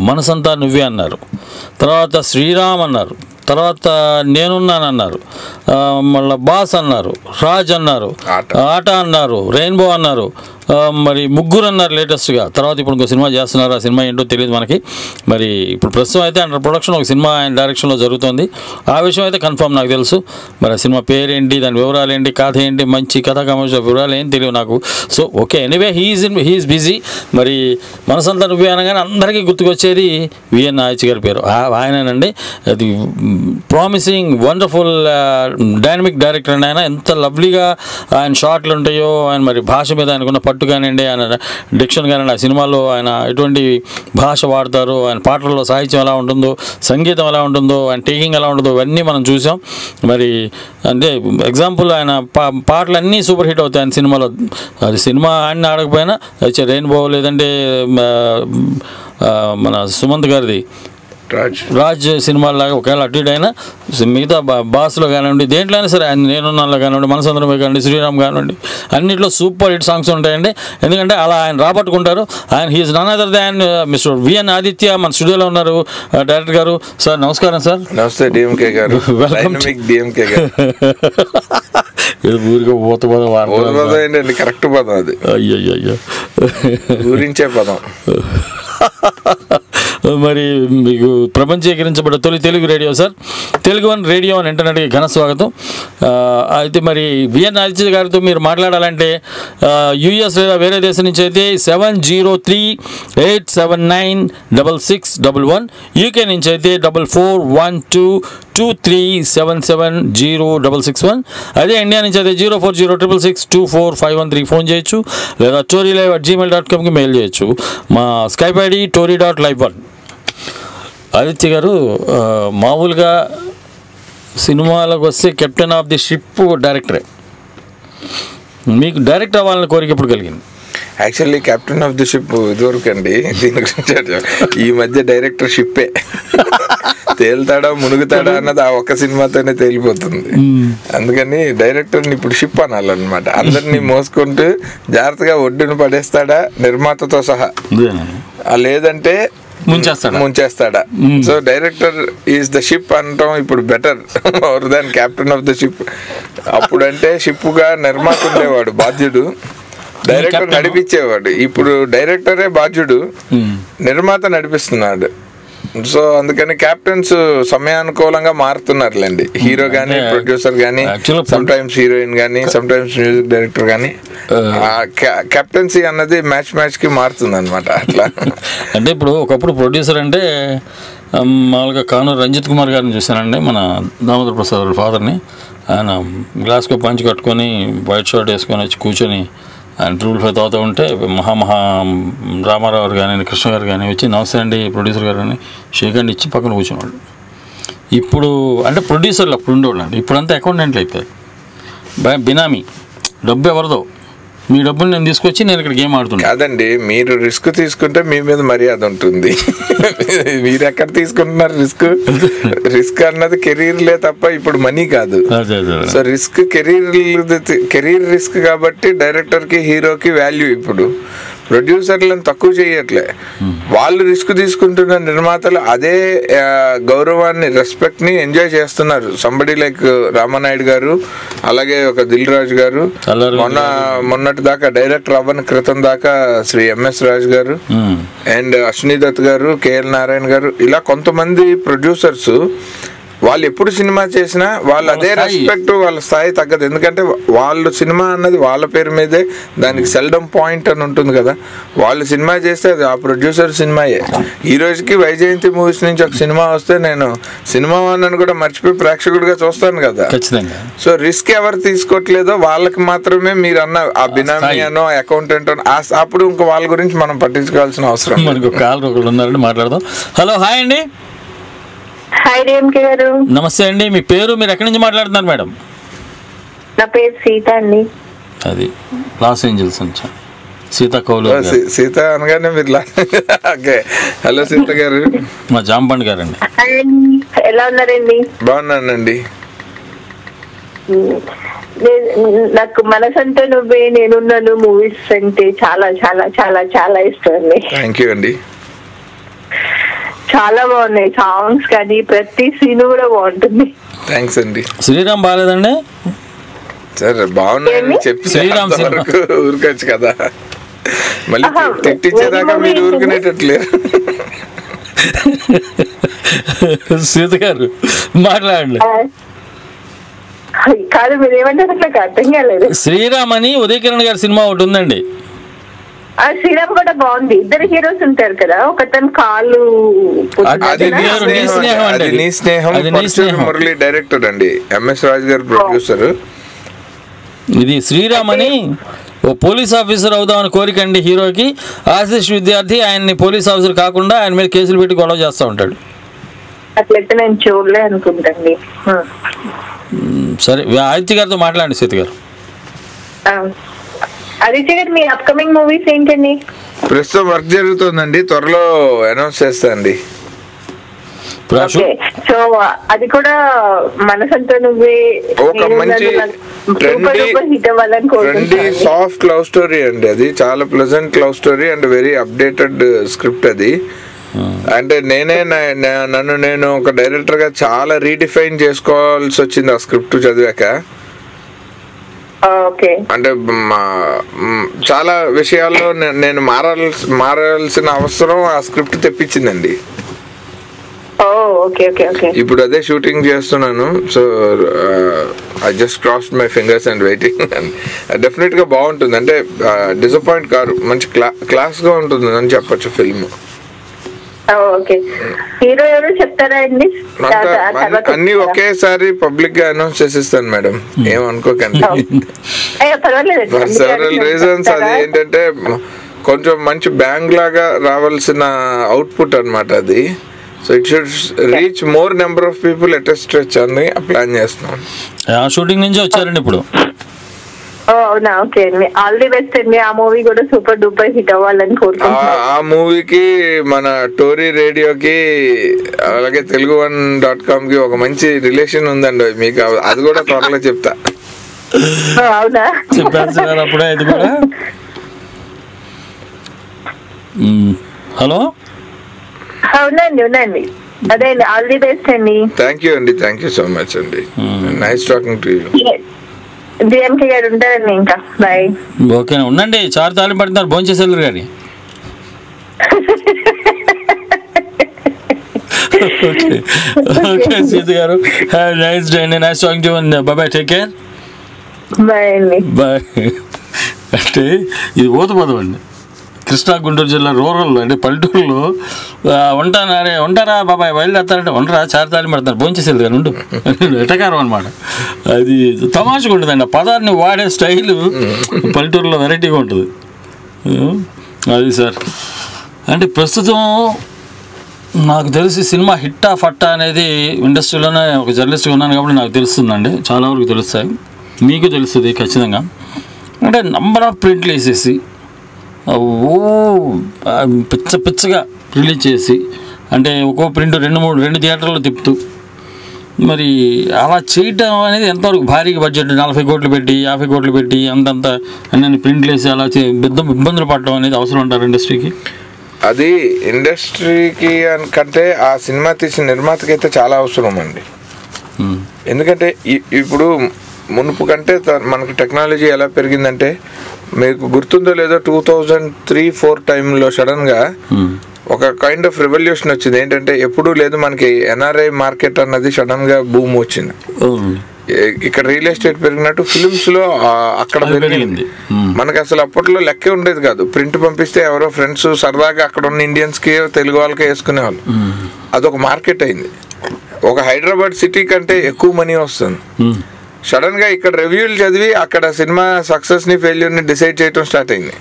మనసంతా నువ్వే అన్నారు, తర్వాత శ్రీరామ్ అన్నారు, తర్వాత నేనున్నానన్నారు, మళ్ళీ బాస్ అన్నారు, రాజ్ అన్నారు, ఆట అన్నారు, రెయిన్బో అన్నారు, మరి ముగ్గురు అన్నారు లేటెస్ట్గా. తర్వాత ఇప్పుడు ఇంకో సినిమా చేస్తున్నారు, ఆ సినిమా ఏంటో తెలియదు మనకి. మరి ఇప్పుడు ప్రస్తుతం అయితే అండర్ ప్రొడక్షన్ ఒక సినిమా ఆయన డైరెక్షన్లో జరుగుతుంది. ఆ విషయం అయితే కన్ఫర్మ్ నాకు తెలుసు. మరి ఆ సినిమా పేరేంటి, దాని వివరాలు ఏంటి, కథ ఏంటి, మంచి కథ కమర్ష వివరాలు ఏం తెలియదు నాకు. So okay, anyway he's busy. మరి మనసంతా నువ్వే అనగానే అందరికీ గుర్తుకొచ్చేది విఎన్ నాయచ్ గారి పేరు. ఆయనేనండి. అది ప్రామిసింగ్ వండర్ఫుల్ డైనమిక్ డైరెక్టర్ అండి. ఆయన ఎంత లవ్లీగా ఆయన షార్ట్లు ఉంటాయో, ఆయన మరి భాష మీద ఆయనకున్న పట్టు కానివ్వండి, ఆయన డిక్షన్ కానివ్వండి, ఆ సినిమాలో ఆయన ఎటువంటి భాష వాడతారు, ఆయన పాటల్లో సాహిత్యం ఎలా ఉంటుందో, సంగీతం ఎలా ఉంటుందో, ఆయన టేకింగ్ ఎలా ఉంటుందో ఇవన్నీ మనం చూసాం. మరి అంటే ఎగ్జాంపుల్ ఆయన పాటలన్నీ సూపర్ హిట్ అవుతాయి ఆయన సినిమాలో. అది సినిమా ఆయన ఆడకపోయినా రెయిన్బో లేదంటే మన సుమంత్ గారిది రాజ్ సినిమాలాగా ఒకవేళ అటు ఇటు అయినా మిగతా బాస్లో కానివ్వండి, దేంట్లో అయినా సరే, ఆయన నేనున్నాలో కానివ్వండి, మనసందరం కానివ్వండి, శ్రీరామ్ కానివ్వండి, అన్నింటిలో సూపర్ హిట్ సాంగ్స్ ఉంటాయండి. ఎందుకంటే అలా ఆయన రాబట్టుకుంటారు. ఆయన he's none other than mister VN Aditya మన స్టూడియోలో ఉన్నారు. డైరెక్టర్ గారు, సార్ నమస్కారం. సార్ నమస్తే డిఎంకే గారు. వెల్కమ్ డిఎంకే గారు. ఊరిగా ఊత పదం ఏంటండి, కరెక్ట్ పదం అది. అయ్యయ్యో, ఊరించే పదం. మరి మీకు ప్రపంచీకరించబడ్డ తొలి Telugu radio sir, Telugu one radio అని ఇంటర్నెట్కి ఘన స్వాగతం. అయితే మరి విఎన్ ఆదిత్య గారితో మీరు మాట్లాడాలంటే యూఎస్ లేదా వేరే దేశం నుంచి అయితే 703-879-6611, యూకే నుంచి అయితే 441223770661, అదే ఇండియా నుంచి అయితే 04066624513 ఫోన్ చేయొచ్చు, లేదా torylive@gmail.comకి మెయిల్ చేయొచ్చు. మా స్కైప్ ఐడి tory.live1. ఆదిత్య గారు, మామూలుగా సినిమాలకు వస్తే కెప్టెన్ ఆఫ్ ది షిప్ డైరెక్టరే. మీకు డైరెక్ట్ అవ్వాలని కోరిక ఎప్పుడు కలిగింది? Actually captain of the ship ఇదివరకు అండి. దీని గురించి ఈ మధ్య డైరెక్టర్ షిప్పే తేలుతాడా మునుగుతాడా అన్నది ఆ ఒక్క సినిమాతోనే తేలిపోతుంది. అందుకని డైరెక్టర్ని ఇప్పుడు షిప్ అనాలన్నమాట. అందరినీ మోసుకుంటూ జాగ్రత్తగా ఒడ్డును పడేస్తాడా నిర్మాతతో సహా, లేదంటే ముంచేస్తాడా. So director is the ship అనటం ఇప్పుడు better more than captain of the ship. అప్పుడంటే షిప్గా నిర్మాత ఉండేవాడు బాధ్యుడు, డైరెక్టర్ నడిపించేవాడు. ఇప్పుడు డైరెక్టరే బాధ్యుడు, నిర్మాత నడిపిస్తున్నాడు. సో అందుకని క్యాప్టెన్స్ సమయానుకూలంగా మారుతున్నారులేండి. హీరో కానీ ప్రొడ్యూసర్ కానీ, సమ్ టైమ్స్ హీరోయిన్ కానీ, సమ్ టైమ్స్ మ్యూజిక్ డైరెక్టర్ కానీ, కెప్టెన్సీ అన్నది మ్యాచ్ కి మారుతుంది అనమాట. అట్లా అంటే ఇప్పుడు ఒకప్పుడు ప్రొడ్యూసర్ అంటే మామూలుగా కానూరు రంజిత్ కుమార్ గారిని చూశానండి, మన దామోదర్ ప్రసాద్ వాళ్ళ ఫాదర్ని. ఆయన గ్లాస్కో పంచి కట్టుకొని వైట్ షర్ట్ వేసుకొని వచ్చి కూర్చొని ఆయన ట్రూల్ ఫైవ్ తాగుతూ ఉంటే మహా రామారావు గారు కానీ కృష్ణ గారు కానీ వచ్చి నమస్తే అండి ప్రొడ్యూసర్ గారు అని షేక్ హ్యాండ్ ఇచ్చి పక్కన కూర్చునేవాళ్ళు. ఇప్పుడు అంటే ప్రొడ్యూసర్లు అప్పుడు ఉండేవాళ్ళు అండి, ఇప్పుడంతా అకౌంటెంట్లు అయిపోయారు. బినామీ డబ్బు ఎవరిదో, మీ డబ్బులు నేను తీసుకొచ్చి నేను ఇక్కడ గేమ్ ఆడుతున్నాను. కాదండి, మీరు రిస్క్ తీసుకుంటే మీ మీద మర్యాద ఉంటుంది. మీరు ఎక్కడ తీసుకుంటున్నారు రిస్క్? రిస్క్ అన్నది కెరీర్లే తప్ప ఇప్పుడు మనీ కాదు. సో రిస్క్ కెరీర్ రిస్క్ కాబట్టి డైరెక్టర్కి హీరోకి వాల్యూ. ఇప్పుడు ప్రొడ్యూసర్లను తక్కువ చేయట్లే, వాళ్ళు రిస్క్ తీసుకుంటున్న నిర్మాతలు అదే గౌరవాన్ని, రెస్పెక్ట్ని ఎంజాయ్ చేస్తున్నారు. సంబడి లైక్ రామానాయుడు గారు, అలాగే ఒక దిల్ రాజు గారు, మొన్నటి దాకా డైరెక్టర్ అవ్వని క్రితం దాకా శ్రీ ఎంఎస్ రాజు గారు అండ్ అశ్విని దత్ గారు, కేఎల్ నారాయణ గారు, ఇలా కొంతమంది ప్రొడ్యూసర్స్ వాళ్ళు ఎప్పుడు సినిమా చేసినా వాళ్ళు అదే రెస్పెక్ట్, వాళ్ళ స్థాయి తగ్గదు. ఎందుకంటే వాళ్ళు సినిమా అన్నది వాళ్ళ పేరు మీదే, దానికి సెల్డమ్ పాయింట్ అని ఉంటుంది కదా. వాళ్ళు సినిమా చేస్తే అది ఆ ప్రొడ్యూసర్ సినిమాయే. ఈ రోజుకి వైజయంతి మూవీస్ నుంచి ఒక సినిమా వస్తే నేను సినిమా అని కూడా మర్చిపోయి ప్రేక్షకుడిగా చూస్తాను కదా. సో రిస్క్ ఎవరు తీసుకోవట్లేదో వాళ్ళకి మాత్రమే మీరు అన్న ఆ బినామీ అనో అకౌంటెంట్ అనో అప్పుడు ఇంకా వాళ్ళ గురించి మనం పట్టించుకోవాల్సిన అవసరం. మాట్లాడదాం. హలో, హాయ్ అండి. హాయ్ డిఎంకే గారు. నమస్తే అండి. మీ పేరు, మీరు ఎక్కడి నుంచి మాట్లాడుతున్నారు మేడం? నా పేరు సీత అండి. అది లాస్ ఏంజల్స్ నుంచి. సీత కౌలు. సీత అనగానే మీరు ఓకే. హలో సీత గారు. మా జాంపండ్ గారు అండి. ఎలా ఉన్నారండి? బాగున్నానండి. నాకు మనసంతా నువ్వే నేనున్నాను మూవీస్ అంటే చాలా చాలా చాలా చాలా ఇష్టం అండి. థ్యాంక్ యూ అండి. చాలా బాగున్నాయి సాంగ్స్ కానీ ప్రతి సీన్ కూడా బాగుంటుంది. థ్యాంక్స్ అండి. శ్రీరామ్ బాగాలేదండి సరే బాగున్నాయని చెప్పి శ్రీరామ్ సినిమా ఊరుకోవచ్చు కదా, మళ్ళీ తిట్టించేదాకా మీరు ఊరుకునేటట్లేరు. సీత గారు మాట్లాడండి. కాదు మీరు ఏమంటారు నాకు అర్థం కాలేదు. శ్రీరామ్ అని ఉదయ్ కిరణ్ గారి సినిమా ఒకటి ఉందండి. శ్రీరామ్ కూడా బాగుంది. ఇద్దరు హీరోస్ ఉంటారు కదా, ఒకతను కాళ్ళు మురళి డైరెక్టర్ అండి, ఎంఎస్ రాజు గారు ప్రొడ్యూసర్. ఇది శ్రీరామ్ అని ఓ పోలీస్ ఆఫీసర్ అవుదామని కోరిక అండి హీరోకి. ఆశీష్ విద్యార్థి ఆయన్ని పోలీస్ ఆఫీసర్ కాకుండా ఆయన మీద కేసులు పెట్టి గొడవ చేస్తూ ఉంటాడు. అట్లయితే నేను చూడలే అనుకుంటండి. సరే ఆదిత్య గారితో మాట్లాడండి సీత గారు. ఆదిత్య గారు మీ అప్కమింగ్ మూవీస్ ఏంటండి? ప్రస్తుతం వర్క్ జరుగుతుందండి, త్వరలో అనౌన్స్ చేస్తా అండి. సో అది కూడా మనసంతా నువ్వే ఒక మంచి ట్రెండీ సాఫ్ట్ లవ్ స్టోరీ అండి. అది చాలా pleasant love story and very updated script అది. అంటే నన్ను నేను ఒక డైరెక్టర్ గా చాలా రీడిఫైన్ చేసుకోవాల్సి వచ్చింది ఆ స్క్రిప్ట్ చదివాక. అంటే చాలా విషయాల్లో నేను మారాల్సిన అవసరం ఆ స్క్రిప్ట్ తెప్పించిందండి. ఇప్పుడు అదే షూటింగ్ చేస్తున్నాను. So I just crossed my fingers and waiting. Definite గా బాగుంటుంది, అంటే డిసప్పాయింట్ కారు, మంచి క్లాస్ గా ఉంటుంది అని చెప్పొచ్చు ఫిల్మ్. అన్ని ఒకేసారి పబ్లిక్ గా అనౌన్స్ చేసిస్తాను మేడం, ఏమనుకోకండి. For several reasons. అది ఏంటంటే కొంచెం మంచి బ్యాంగ్ లాగా రావాల్సిన అవుట్పుట్ అన్నమాట అది. So it should reach more number of people at stretch అని ప్లాన్ చేస్తున్నాం. షూటింగ్ నుంచి వచ్చారండి ఇప్పుడు. అవునా, ఓకే అండి. ఆల్ ది బెస్ట్ అండి. ఆ మూవీ కూడా సూపర్ డూపర్ హిట్ అవ్వాలని కోరుకుంటున్నాను. ఆ మూవీకి మన టోరీ రేడియోకి అలాగే తెలుగు1.com కి ఒక మంచి రిలేషన్ ఉందండి. మీకు అది కూడా త్వరలో చెప్తా. అవునా, చెప్పారు అప్పుడే. అది కూడా హలో. అవునండి అవునండి. అదే అండి, ఆల్ ది బెస్ట్ అండి. థ్యాంక్ యూ అండి, థ్యాంక్ యూ సో మచ్ అండి. Nice talking to you. DMK గారు ఉంటారండి. ఇంకా బాయ్. ఓకే ఉండండి, చారు తాలింపు పడుతున్నారు, భోజనం చేసి వెళ్ళరు కానీ. ఓకే సీత గారు, నైస్ డే అండి, nice talking to you. Bye, take care. Bye అండి. బాయ్. అంటే ఇది ఊతపదమండి, కృష్ణా గుంటూరు జిల్లా రూరల్లో, అంటే పల్లెటూరులో ఉంటారా బాబాయ్ బయలుదేరుతారంటే ఉండరా, చారుతాలి పడతారు, భోంచేసేది కానీ ఉండు ఎటకారం అనమాట. అది తమాషగా ఉంటుందండి, ఆ పదాన్ని వాడే స్టైలు పల్లెటూరులో వెరైటీగా ఉంటుంది. అది సార్. అంటే ప్రస్తుతం నాకు తెలిసి సినిమా హిట్టా ఫట్టా అనేది ఇండస్ట్రీలోనే ఒక జర్నలిస్ట్గా ఉన్నాను కాబట్టి నాకు తెలుస్తుందండి, చాలా వరకు తెలుస్తాయి, మీకు తెలుస్తుంది ఖచ్చితంగా. అంటే నంబర్ ఆఫ్ ప్రింట్లు వేసేసి పిచ్చగా రిలీజ్ చేసి, అంటే ఒక్కో ప్రింట్ 2 థియేటర్లో తిప్పుతూ, మరి అలా చేయటం అనేది ఎంతవరకు భారీగా బడ్జెట్ 40 కోట్లు పెట్టి 50 కోట్లు పెట్టి అంతంత అన్ని ప్రింట్లు వేసి అలా ఇబ్బందులు పడటం అనేది అవసరం ఉంటారు ఇండస్ట్రీకి? అది ఇండస్ట్రీకి కంటే ఆ సినిమా తీసిన నిర్మాతకి అయితే చాలా అవసరం అండి. ఎందుకంటే ఇప్పుడు మునుపు కంటే మనకు టెక్నాలజీ ఎలా పెరిగిందంటే, మీకు గుర్తుందో లేదో 2003-4 టైంలో సడన్గా ఒక కైండ్ ఆఫ్ రెవల్యూషన్ వచ్చింది. ఏంటంటే ఎప్పుడూ లేదు, మనకి ఎన్ఆర్ఐ మార్కెట్ అన్నది సడన్గా బూమ్ వచ్చింది. ఇక్కడ రియల్ ఎస్టేట్ పెరిగినట్టు ఫిలిమ్స్ లో అక్కడ పెరిగింది. మనకి అసలు అప్పట్లో లెక్కే ఉండేది కాదు. ప్రింట్ పంపిస్తే ఎవరో ఫ్రెండ్స్ సరదాగా అక్కడ ఉన్న ఇండియన్స్ కి తెలుగు వాళ్ళకే వేసుకునేవాళ్ళు. అదొక మార్కెట్ అయింది. ఒక హైదరాబాద్ సిటీ కంటే ఎక్కువ మనీ వస్తుంది. సడన్ గా ఇక్కడ రివ్యూలు చదివి అక్కడ సినిమా సక్సెస్ ని ఫెయిల్యూర్ ని డిసైడ్ చేయడం స్టార్ట్ అయింది.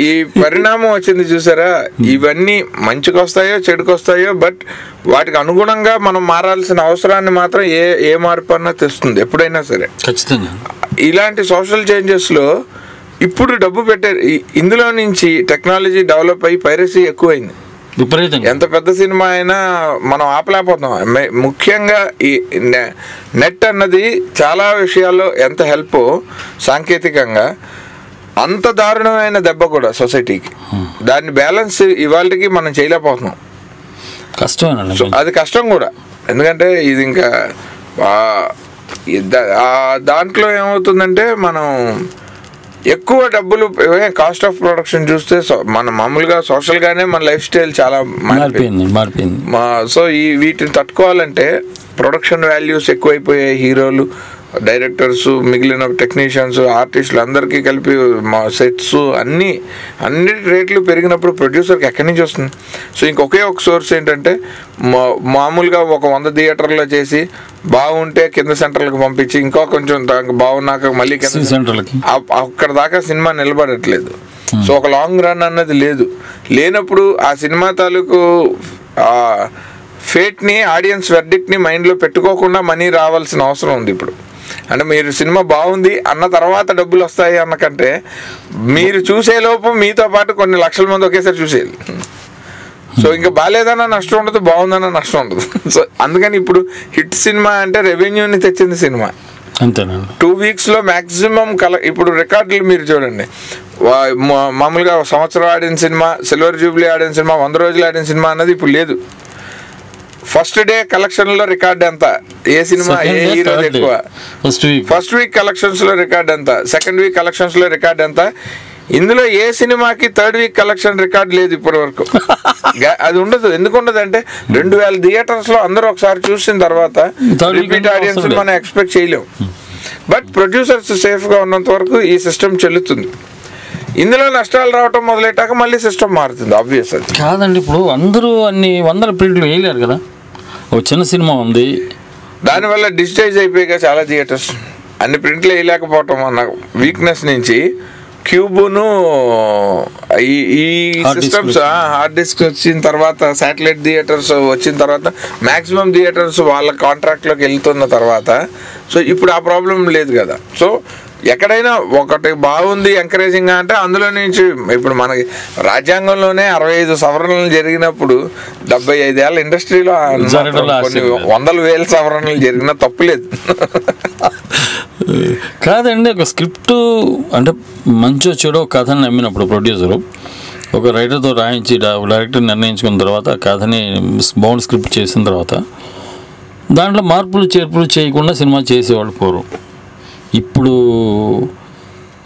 ఈ పరిణామం వచ్చింది చూసారా. ఇవన్నీ మంచికి వస్తాయో చెడుకు వస్తాయో, బట్ వాటికి అనుగుణంగా మనం మారాల్సిన అవసరాన్ని మాత్రం ఏ మార్పు అన్నా తెస్తుంది ఎప్పుడైనా సరే. ఖచ్చితంగా ఇలాంటి సోషల్ చేంజెస్ లో ఇప్పుడు డబ్బు పెట్టారు. ఇందులో నుంచి టెక్నాలజీ డెవలప్ అయ్యి పైరసీ ఎక్కువైంది. ఎంత పెద్ద సినిమా అయినా మనం ఆపలేకపోతాం. ముఖ్యంగా ఈ నెట్ అన్నది చాలా విషయాల్లో ఎంత హెల్ప్ సాంకేతికంగా, అంత దారుణమైన దెబ్బ కూడా సొసైటీకి. దాన్ని బ్యాలెన్స్ ఇవాళకి మనం చేయలేకపోతున్నాం. కష్టమేనండి. సో అది కష్టం కూడా, ఎందుకంటే ఇది ఇంకా దాంట్లో ఏమవుతుందంటే మనం ఎక్కువ డబ్బులు కాస్ట్ ఆఫ్ ప్రొడక్షన్ చూస్తే మన మామూలుగా సోషల్గానే మన లైఫ్ స్టైల్ చాలా మారిపోయింది. సో వీటిని తట్టుకోవాలంటే ప్రొడక్షన్ వాల్యూస్ ఎక్కువైపోయాయి. హీరోలు, డైరెక్టర్స్, మిగిలిన టెక్నీషియన్స్, ఆర్టిస్టులు అందరికీ కలిపి సెట్స్ అన్ని రేట్లు పెరిగినప్పుడు ప్రొడ్యూసర్కి ఎక్కడి నుంచి వస్తుంది? సో ఇంకొకే ఒక సోర్స్ ఏంటంటే మామూలుగా ఒక 100 థియేటర్లో చేసి బాగుంటే కింద సెంటర్లకు పంపించి ఇంకో కొంచెం బాగున్నాక మళ్ళీ కింద సెంటర్లకి, అక్కడ దాకా సినిమా నిలబడట్లేదు. సో ఒక లాంగ్ రన్ అన్నది లేనప్పుడు ఆ సినిమా తాలూకు ఫేట్ని, ఆడియన్స్ వెర్డిక్ట్ని మైండ్లో పెట్టుకోకుండా మనీ రావాల్సిన అవసరం ఉంది ఇప్పుడు. అంటే మీరు సినిమా బాగుంది అన్న తర్వాత డబ్బులు వస్తాయి అన్నకంటే మీరు చూసేలోపు మీతో పాటు కొన్ని లక్షల మంది ఒకేసారి చూసేయాలి. సో ఇంకా బాగాలేదన్నా నష్టం ఉండదు, బాగుందన్నా నష్టం ఉండదు. సో అందుకని ఇప్పుడు హిట్ సినిమా అంటే రెవెన్యూని తెచ్చింది సినిమా. అంతేనండి. 2 వీక్స్లో మ్యాక్సిమం ఇప్పుడు రికార్డులు మీరు చూడండి. మామూలుగా సంవత్సరం ఆడిన సినిమా, సిల్వర్ జూబ్లీ ఆడిన సినిమా, 100 రోజులు ఆడిన సినిమా అన్నది ఇప్పుడు లేదు. ఫస్ట్ డే కలెక్షన్లో రికార్డ్ ఎంత, ఏ సినిమా ఏ హీరో ఎక్కువ, ఫస్ట్ వీక్ కలెక్షన్స్లో రికార్డ్ ఎంత, సెకండ్ వీక్ కలెక్షన్స్లో రికార్డ్ ఎంత, ఇందులో ఏ సినిమాకి థర్డ్ వీక్ కలెక్షన్ రికార్డ్ లేదు ఇప్పటి వరకు. అది ఉండదు. ఎందుకు ఉండదు అంటే 2000 థియేటర్స్లో అందరూ ఒకసారి చూసిన తర్వాత రిపీట్ ఆడియన్స్ మనం ఎక్స్పెక్ట్ చేయలేము. బట్ ప్రొడ్యూసర్స్ సేఫ్గా ఉన్నంత వరకు ఈ సిస్టమ్ చెల్లుతుంది. ఇందులో నష్టాలు రావటం మొదలెట్టాక మళ్ళీ సిస్టమ్ మారుతుంది. ఆబ్వియస్ అది కాదండి. ఇప్పుడు అందరూ అన్ని 100 ప్రింట్లు వేయలేరు కదా. ఒక చిన్న సినిమా ఉంది, దానివల్ల డిజిటైజ్ అయిపోయాక చాలా థియేటర్స్ అన్ని ప్రింట్లు వేయలేకపోవటం అన్న వీక్నెస్ నుంచి క్యూబును ఈ సిస్టమ్స్ హార్డ్ డిస్క్ వచ్చిన తర్వాత, శాటిలైట్ థియేటర్స్ వచ్చిన తర్వాత, మ్యాక్సిమం థియేటర్స్ వాళ్ళ కాంట్రాక్ట్లోకి వెళ్తున్న తర్వాత, సో ఇప్పుడు ఆ ప్రాబ్లం లేదు కదా. సో ఎక్కడైనా ఒకటి బాగుంది ఎంకరేజింగ్గా అంటే అందులో నుంచి ఇప్పుడు మనకి రాజ్యాంగంలోనే 65 సవరణలు జరిగినప్పుడు 75 ఏళ్ళ ఇండస్ట్రీలో కొన్ని 100,000 సవరణలు జరిగినా తప్పులేదు. కాదండి, ఒక స్క్రిప్ట్ అంటే మంచో చెడో కథని నమ్మినప్పుడు ప్రొడ్యూసరు ఒక రైటర్తో రాయించి డైరెక్టర్ నిర్ణయించుకున్న తర్వాత కథని బౌండ్ స్క్రిప్ట్ చేసిన తర్వాత దాంట్లో మార్పులు చేర్పులు చేయకుండా సినిమా చేసేవాళ్ళు పూర్వం. ఇప్పుడు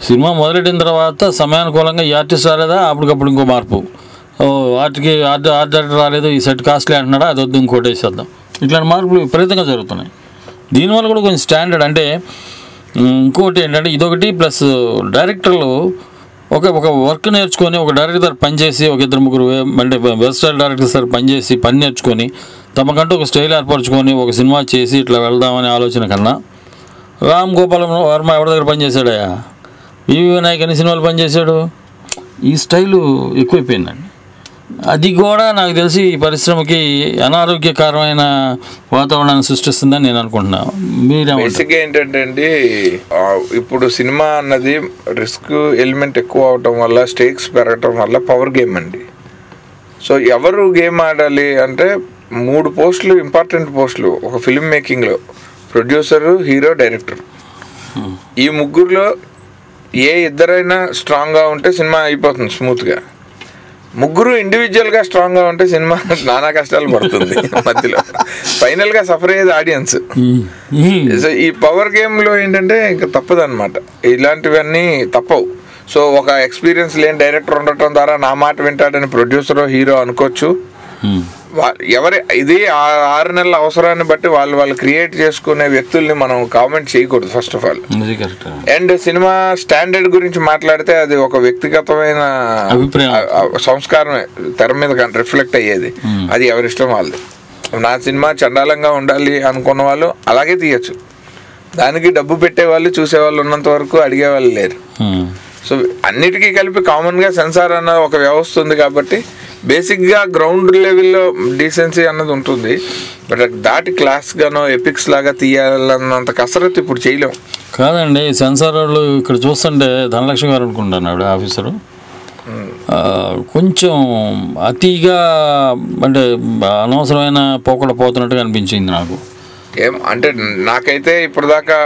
సినిమా మొదలెట్టిన తర్వాత సమయానుకూలంగా ఈ ఆర్టిస్ట్ రాలేదా, అప్పటికప్పుడు ఇంకో మార్పు, ఆర్ట్ డైరెక్టర్ రాలేదు, ఈ సెట్ కాస్ట్లీ అంటున్నాడా, అది వద్దు ఇంకోటి వేసేద్దాం, ఇట్లాంటి మార్పులు విపరీతంగా జరుగుతున్నాయి. దీనివల్ల కూడా కొంచెం స్టాండర్డ్ అంటే ఇంకోటి ఏంటంటే ఇదొకటి, ప్లస్ డైరెక్టర్లు ఒక వర్క్ నేర్చుకొని ఒక డైరెక్టర్ పనిచేసి ఒక 2-3 అంటే వెస్టర్న్ డైరెక్టర్ సార్ పనిచేసి పని నేర్చుకొని తమకంటూ ఒక స్టైల్ ఏర్పరచుకొని ఒక సినిమా చేసి ఇట్లా వెళ్దామనే ఆలోచన కన్నా రామ్ గోపాల్ వర్మ ఎవరి దగ్గర పనిచేశాడయా, వివి వినాయక్ అన్ని సినిమాలు పనిచేశాడు, ఈ స్టైలు ఎక్కువైపోయిందండి. అది కూడా నాకు తెలిసి ఈ పరిశ్రమకి అనారోగ్యకరమైన వాతావరణాన్ని సృష్టిస్తుందని నేను అనుకుంటున్నాను. బేసిక్గా ఏంటంటే అండి, ఇప్పుడు సినిమా అన్నది రిస్క్ ఎలిమెంట్ ఎక్కువ అవటం వల్ల, స్టేక్స్ పెరగటం వల్ల పవర్ గేమ్ అండి. సో ఎవరు గేమ్ ఆడాలి అంటే 3 పోస్టులు, ఇంపార్టెంట్ పోస్టులు ఒక ఫిల్మ్ మేకింగ్లో: ప్రొడ్యూసరు, హీరో, డైరెక్టర్. ఈ ముగ్గురులో ఏ ఇద్దరైనా స్ట్రాంగ్గా ఉంటే సినిమా అయిపోతుంది స్మూత్గా. ముగ్గురు ఇండివిజువల్గా స్ట్రాంగ్గా ఉంటే సినిమా నానా కష్టాలు పడుతుంది మధ్యలో. ఫైనల్గా సఫర్ అయ్యేది ఆడియన్స్. సో ఈ పవర్ గేమ్లో ఏంటంటే ఇంకా తప్పదన్నమాట, ఇలాంటివన్నీ తప్పవు. సో ఒక ఎక్స్పీరియన్స్ లేని డైరెక్టర్ ఉండటం ద్వారా నా మాట వింటాడని ప్రొడ్యూసర్, హీరో అనుకోవచ్చు. ఇది 6 నెలల అవసరాన్ని బట్టి వాళ్ళు క్రియేట్ చేసుకునే వ్యక్తుల్ని మనం కామెంట్ చేయకూడదు first of all. And cinema standard గురించి మాట్లాడితే అది ఒక వ్యక్తిగతమైన సంస్కారమే తెర మీద రిఫ్లెక్ట్ అయ్యేది. అది ఎవరిష్టం వాళ్ళది. నా సినిమా చండాలంగా ఉండాలి అనుకున్న వాళ్ళు అలాగే తీయచ్చు. దానికి డబ్బు పెట్టేవాళ్ళు, చూసేవాళ్ళు ఉన్నంత వరకు అడిగేవాళ్ళు లేరు. సో అన్నిటికీ కలిపి కామన్గా సెన్సార్ అన్న ఒక వ్యవస్థ ఉంది కాబట్టి బేసిక్గా గ్రౌండ్ లెవెల్లో డీసెన్సీ అన్నది ఉంటుంది. బట్ దాటి క్లాస్గానో ఎపిక్స్ లాగా తీయాలన్నంత కసరత్తు ఇప్పుడు చేయలేం. కాదండి, సెన్సార్ వాళ్ళు ఇక్కడ చూస్తుంటే ధనలక్ష్మి గారు అనుకుంటున్నాడు ఆఫీసరు, కొంచెం అతిగా అంటే అనవసరమైన పోకడ పోతున్నట్టుగా అనిపించింది నాకు. ఏం అంటే నాకైతే ఇప్పుడు దాకా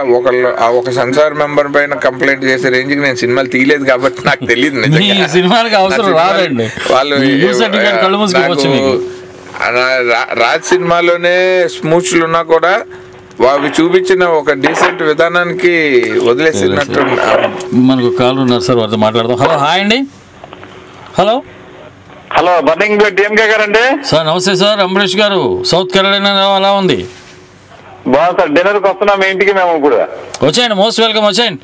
ఒక సెన్సార్ మెంబర్ పైన కంప్లైంట్ చేసే రేంజ్కి నేను సినిమాలు తీయలేదు కాబట్టి నాకు తెలియదు. సినిమాకి అవసరం రాదండి, వాళ్ళు రాజ్ సినిమాలోనే స్మూచ్లు ఉన్నా కూడా అవి చూపించిన ఒక డీసెంట్ విధానానికి వదిలేసినట్టు. మనకు కాల్ ఉన్నారు సార్, వారితో మాట్లాడదాం. హలో, హాయ్ అండి. హలో హలో, బర్నింగ్ డిఎంకే గారండి. సార్ నమస్తే సార్. అంబరీష్ గారు, సౌత్ కెరళైనా ఎలా ఉంది? బాగా సార్, డిన్నర్కి వస్తున్నాం మీ ఇంటికి మేము ఇప్పుడు. వచ్చేయండి, మోస్ట్ వెల్కమ్, వచ్చేయండి.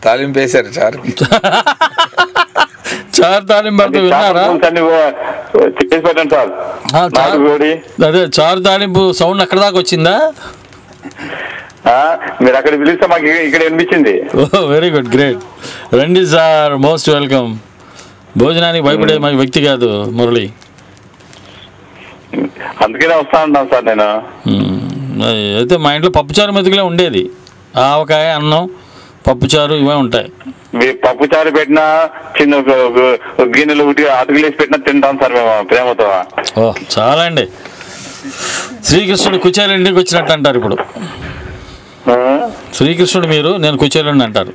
తాలింపు వేశారు చార్ తాలింపు పెడితే విన్నారా? చేసి పెట్టండి సార్. అదే చారు తాలింపు సౌండ్ అక్కడ దాకా వచ్చిందా? మీరు అక్కడ పిలిస్తే మాకు ఇక్కడ వినిపించింది. Very good, great. రండి సార్, మోస్ట్ వెల్కమ్. భోజనానికి భయపడే మాకు వ్యక్తి కాదు మురళి. అందుకనే వస్తా ఉంటాను సార్ నేను. అయితే మా ఇంట్లో పప్పుచారు మెతుకులే ఉండేది. ఆవకాయ, అన్నం, పప్పుచారు ఇవే ఉంటాయి. మీరు పప్పుచారు పెట్టినా చిన్న గిన్నెలు అటుకులేసి పెట్టినా తింటాం సార్ మేము ప్రేమతో. ఓ చాలా అండి. శ్రీకృష్ణుడు కుచేలు ఇంటికి వచ్చినట్టు అంటారు ఇప్పుడు. శ్రీకృష్ణుడు మీరు, నేను కుచేలుని అంటారు.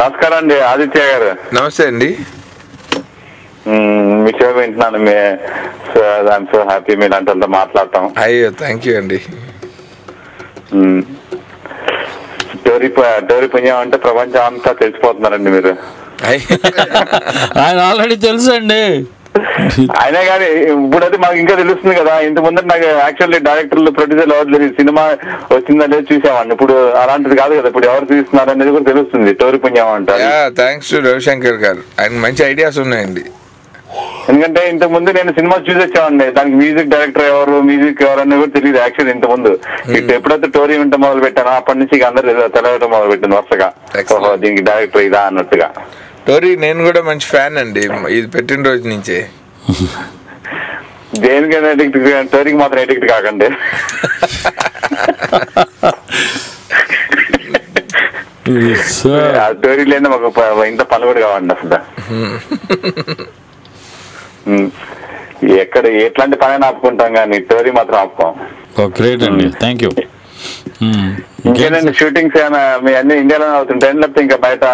నమస్కారం అండి ఆదిత్య గారు. నమస్తే అండి. మీ షో వింటున్నాను. ఐఎమ్ సో హ్యాపీ మీరు అంటే మాట్లాడతాం. అయ్యో థ్యాంక్ యూ అండి. టోరీ పుణ్యం అంటే ప్రపంచం అంతా తెలిసిపోతున్నారండి మీరు. ఆయన ఆల్రెడీ తెలుసు అండి. అయినా కానీ ఇప్పుడైతే మాకు ఇంకా తెలుస్తుంది కదా. ఇంత ముందు నాకు యాక్చువల్లీ డైరెక్టర్లు, ప్రొడ్యూసర్లు ఎవరు తెలియదు. సినిమా వచ్చిందా లేదు చూసామండి. ఇప్పుడు అలాంటిది కాదు కదా, ఇప్పుడు ఎవరు తీస్తున్నారు అనేది కూడా తెలుస్తుంది. టోరీ పుణ్యం అంటారు. థ్యాంక్స్ టు రవిశంకర్ గారు, ఆయన మంచి ఐడియాస్ ఉన్నాయండి. ఎందుకంటే ఇంత ముందు నేను సినిమా చూసి వచ్చామండి, దానికి మ్యూజిక్ డైరెక్టర్ ఎవరు, మ్యూజిక్ ఎవరు అనేది కూడా తెలియదు యాక్చువల్లీ ఇంత ముందు. ఇటు ఎప్పుడైతే టోరీ వింట మొదలు పెట్టానో అప్పటి నుంచి అందరు తెలవటం మొదలు పెట్టింది వరుసగా. దీనికి డైరెక్టర్ ఇదా అన్నట్టుగా. టోరీ నేను కూడా మంచి ఫ్యాన్ అండి, ఇది పెట్టిన రోజు నుంచే. దేనికైనా ఎడిక్ట్, టోరీకి మాత్రం ఎడిక్ట్ కాకండి. టోరీ లేదా మాకు ఇంత పనులు కూడా కావండి అసలు. ఎక్కడ ఎట్లాంటి పని ఆపుకుంటాం కానీ టోరీ మాత్రం ఆపుకోం. గ్రేట్ అండి, థ్యాంక్ యూ. ఇంకేనండి షూటింగ్స్ ఏమైనా మీ అన్ని ఇండియాలోనే అవుతుంటాయి లేకపోతే ఇంకా బయట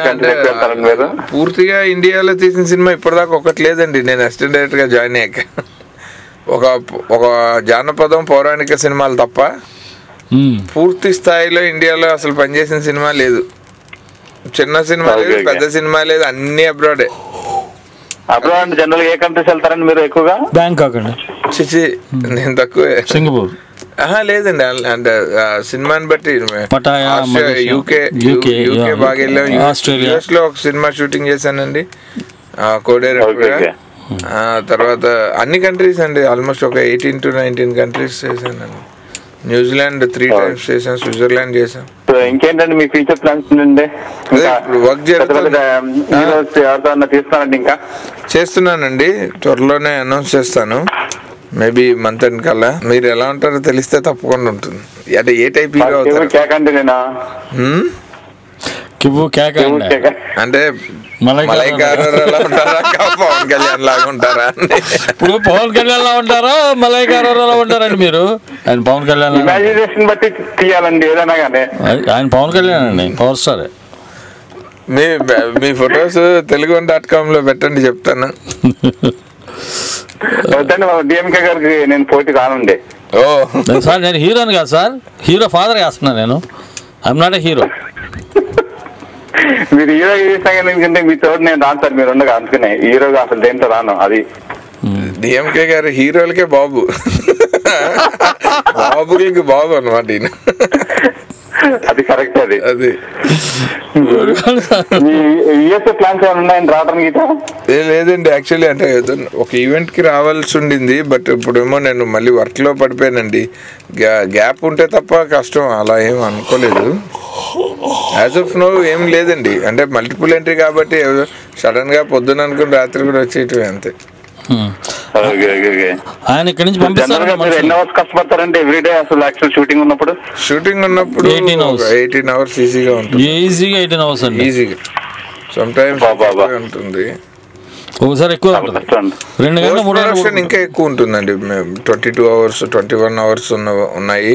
కంట్రీకి వెళ్తారండి మీరు? పూర్తిగా ఇండియాలో తీసిన సినిమా ఇప్పటిదాకా ఒకటి లేదండి. నేను అసిస్టెంట్ డైరెక్టర్ గా జాయిన్ అయ్యాక ఒక జానపదం, పౌరాణిక సినిమాలు తప్ప పూర్తి స్థాయిలో ఇండియాలో అసలు పనిచేసిన సినిమా లేదు. చిన్న సినిమా లేదు, పెద్ద సినిమా లేదు, అన్ని అబ్రాడే. అబ్రాడ్ జనరల్ ఏ కంట్రీస్ వెళ్తారండి మీరు ఎక్కువగా? బ్యాంకాక్ అండి. చిచి నేను తక్కువ. సింగపూర్ లేదండి, అంటే సినిమాని బట్టి యూకే బాగా వెళ్ళాం. యూఎస్ లో ఒక సినిమా షూటింగ్ చేశానండి, కోడేరు. తర్వాత అన్ని కంట్రీస్ అండి, ఆల్మోస్ట్ ఒక 18 to 19 కంట్రీస్ చేశానండి. న్యూజిలాండ్ 3 times చేసాం, స్విట్జర్లాండ్ చేసాం. ఇంకేంటండి మీ ఫ్యూచర్ ప్లాన్స్? వర్క్ తీస్తానండి ఇంకా చేస్తున్నానండి, త్వరలోనే అనౌన్స్ చేస్తాను. మేబీ మంత్ ఎండ్ కల్లా. మీరు ఎలా ఉంటారో తెలిస్తే తప్పకుండా ఉంటుంది. అంటే ఏ టైప్ హీరో అవుతారు? అంటే పవన్ కళ్యాణ్ లాగా ఉంటారా? ఇప్పుడు పవన్ కళ్యాణ్ లా ఉంటారా, మలైకారు ఎలా ఉంటారండి మీరు? ఆయన పవన్ కళ్యాణ్ ఇమాజినేషన్ బట్టి తీయాలండి ఏదైనా కానీ. ఆయన పవన్ కళ్యాణ్ అండి, పవర్ స్టార్. మీ ఫొటోస్ తెలుగు.com లో పెట్టండి, చెప్తాను. డిఎంకే గారికి నేను పోటీ రానండి. సార్ నేను హీరోని కాదు సార్, హీరో ఫాదర్ చేస్తున్నా నేను. I'm not a hero. మీరు హీరో చేసినా ఎందుకంటే మీ తోడు నేను రాను సార్, మీరు ఉండగా. అందుకనే హీరోగా అసలు దేంట్లో రాను. అది డిఎంకే గారు హీరోలకే బాబు, బాబులకి బాబు అన్నమాట ఈయన. అది కరెక్ట్. అది యూఎస్ఏ ప్లాన్స్ ఏమైనా ఉన్నాయండి రావడానికి? లేదండి, యాక్చువల్లీ అంటే ఒక ఈవెంట్ కి రావాల్సి ఉండింది, బట్ ఇప్పుడేమో నేను మళ్ళీ వర్క్ లో పడిపోయానండి. గ్యాప్ ఉంటే తప్ప కష్టం, అలా ఏం అనుకోలేదు. యాజ్ ఆఫ్ నో ఏం లేదండి, అంటే మల్టిపుల్ ఎంట్రీ కాబట్టి సడన్ గా పొద్దున అనుకుని రాత్రి కూడా వచ్చేయటమే అంతే. ఆయన ఇక్కడి నుంచి కష్టపడతారంటే ఎవ్రీడే అసలు యాక్చువల్ షూటింగ్ ఉన్నప్పుడు 18 hours ఈజీగా ఉంటుంది. ఈజీగా 18 hours అండి, ఈజీగా. సమ్ టైమ్స్ ఉంటుంది, ఒకసారి ఎక్కువ 2 గంటలు 3 గంటలు ఇంకా ఎక్కువ ఉంటుందండి. 22 hours 21 hours ఉన్నాయి.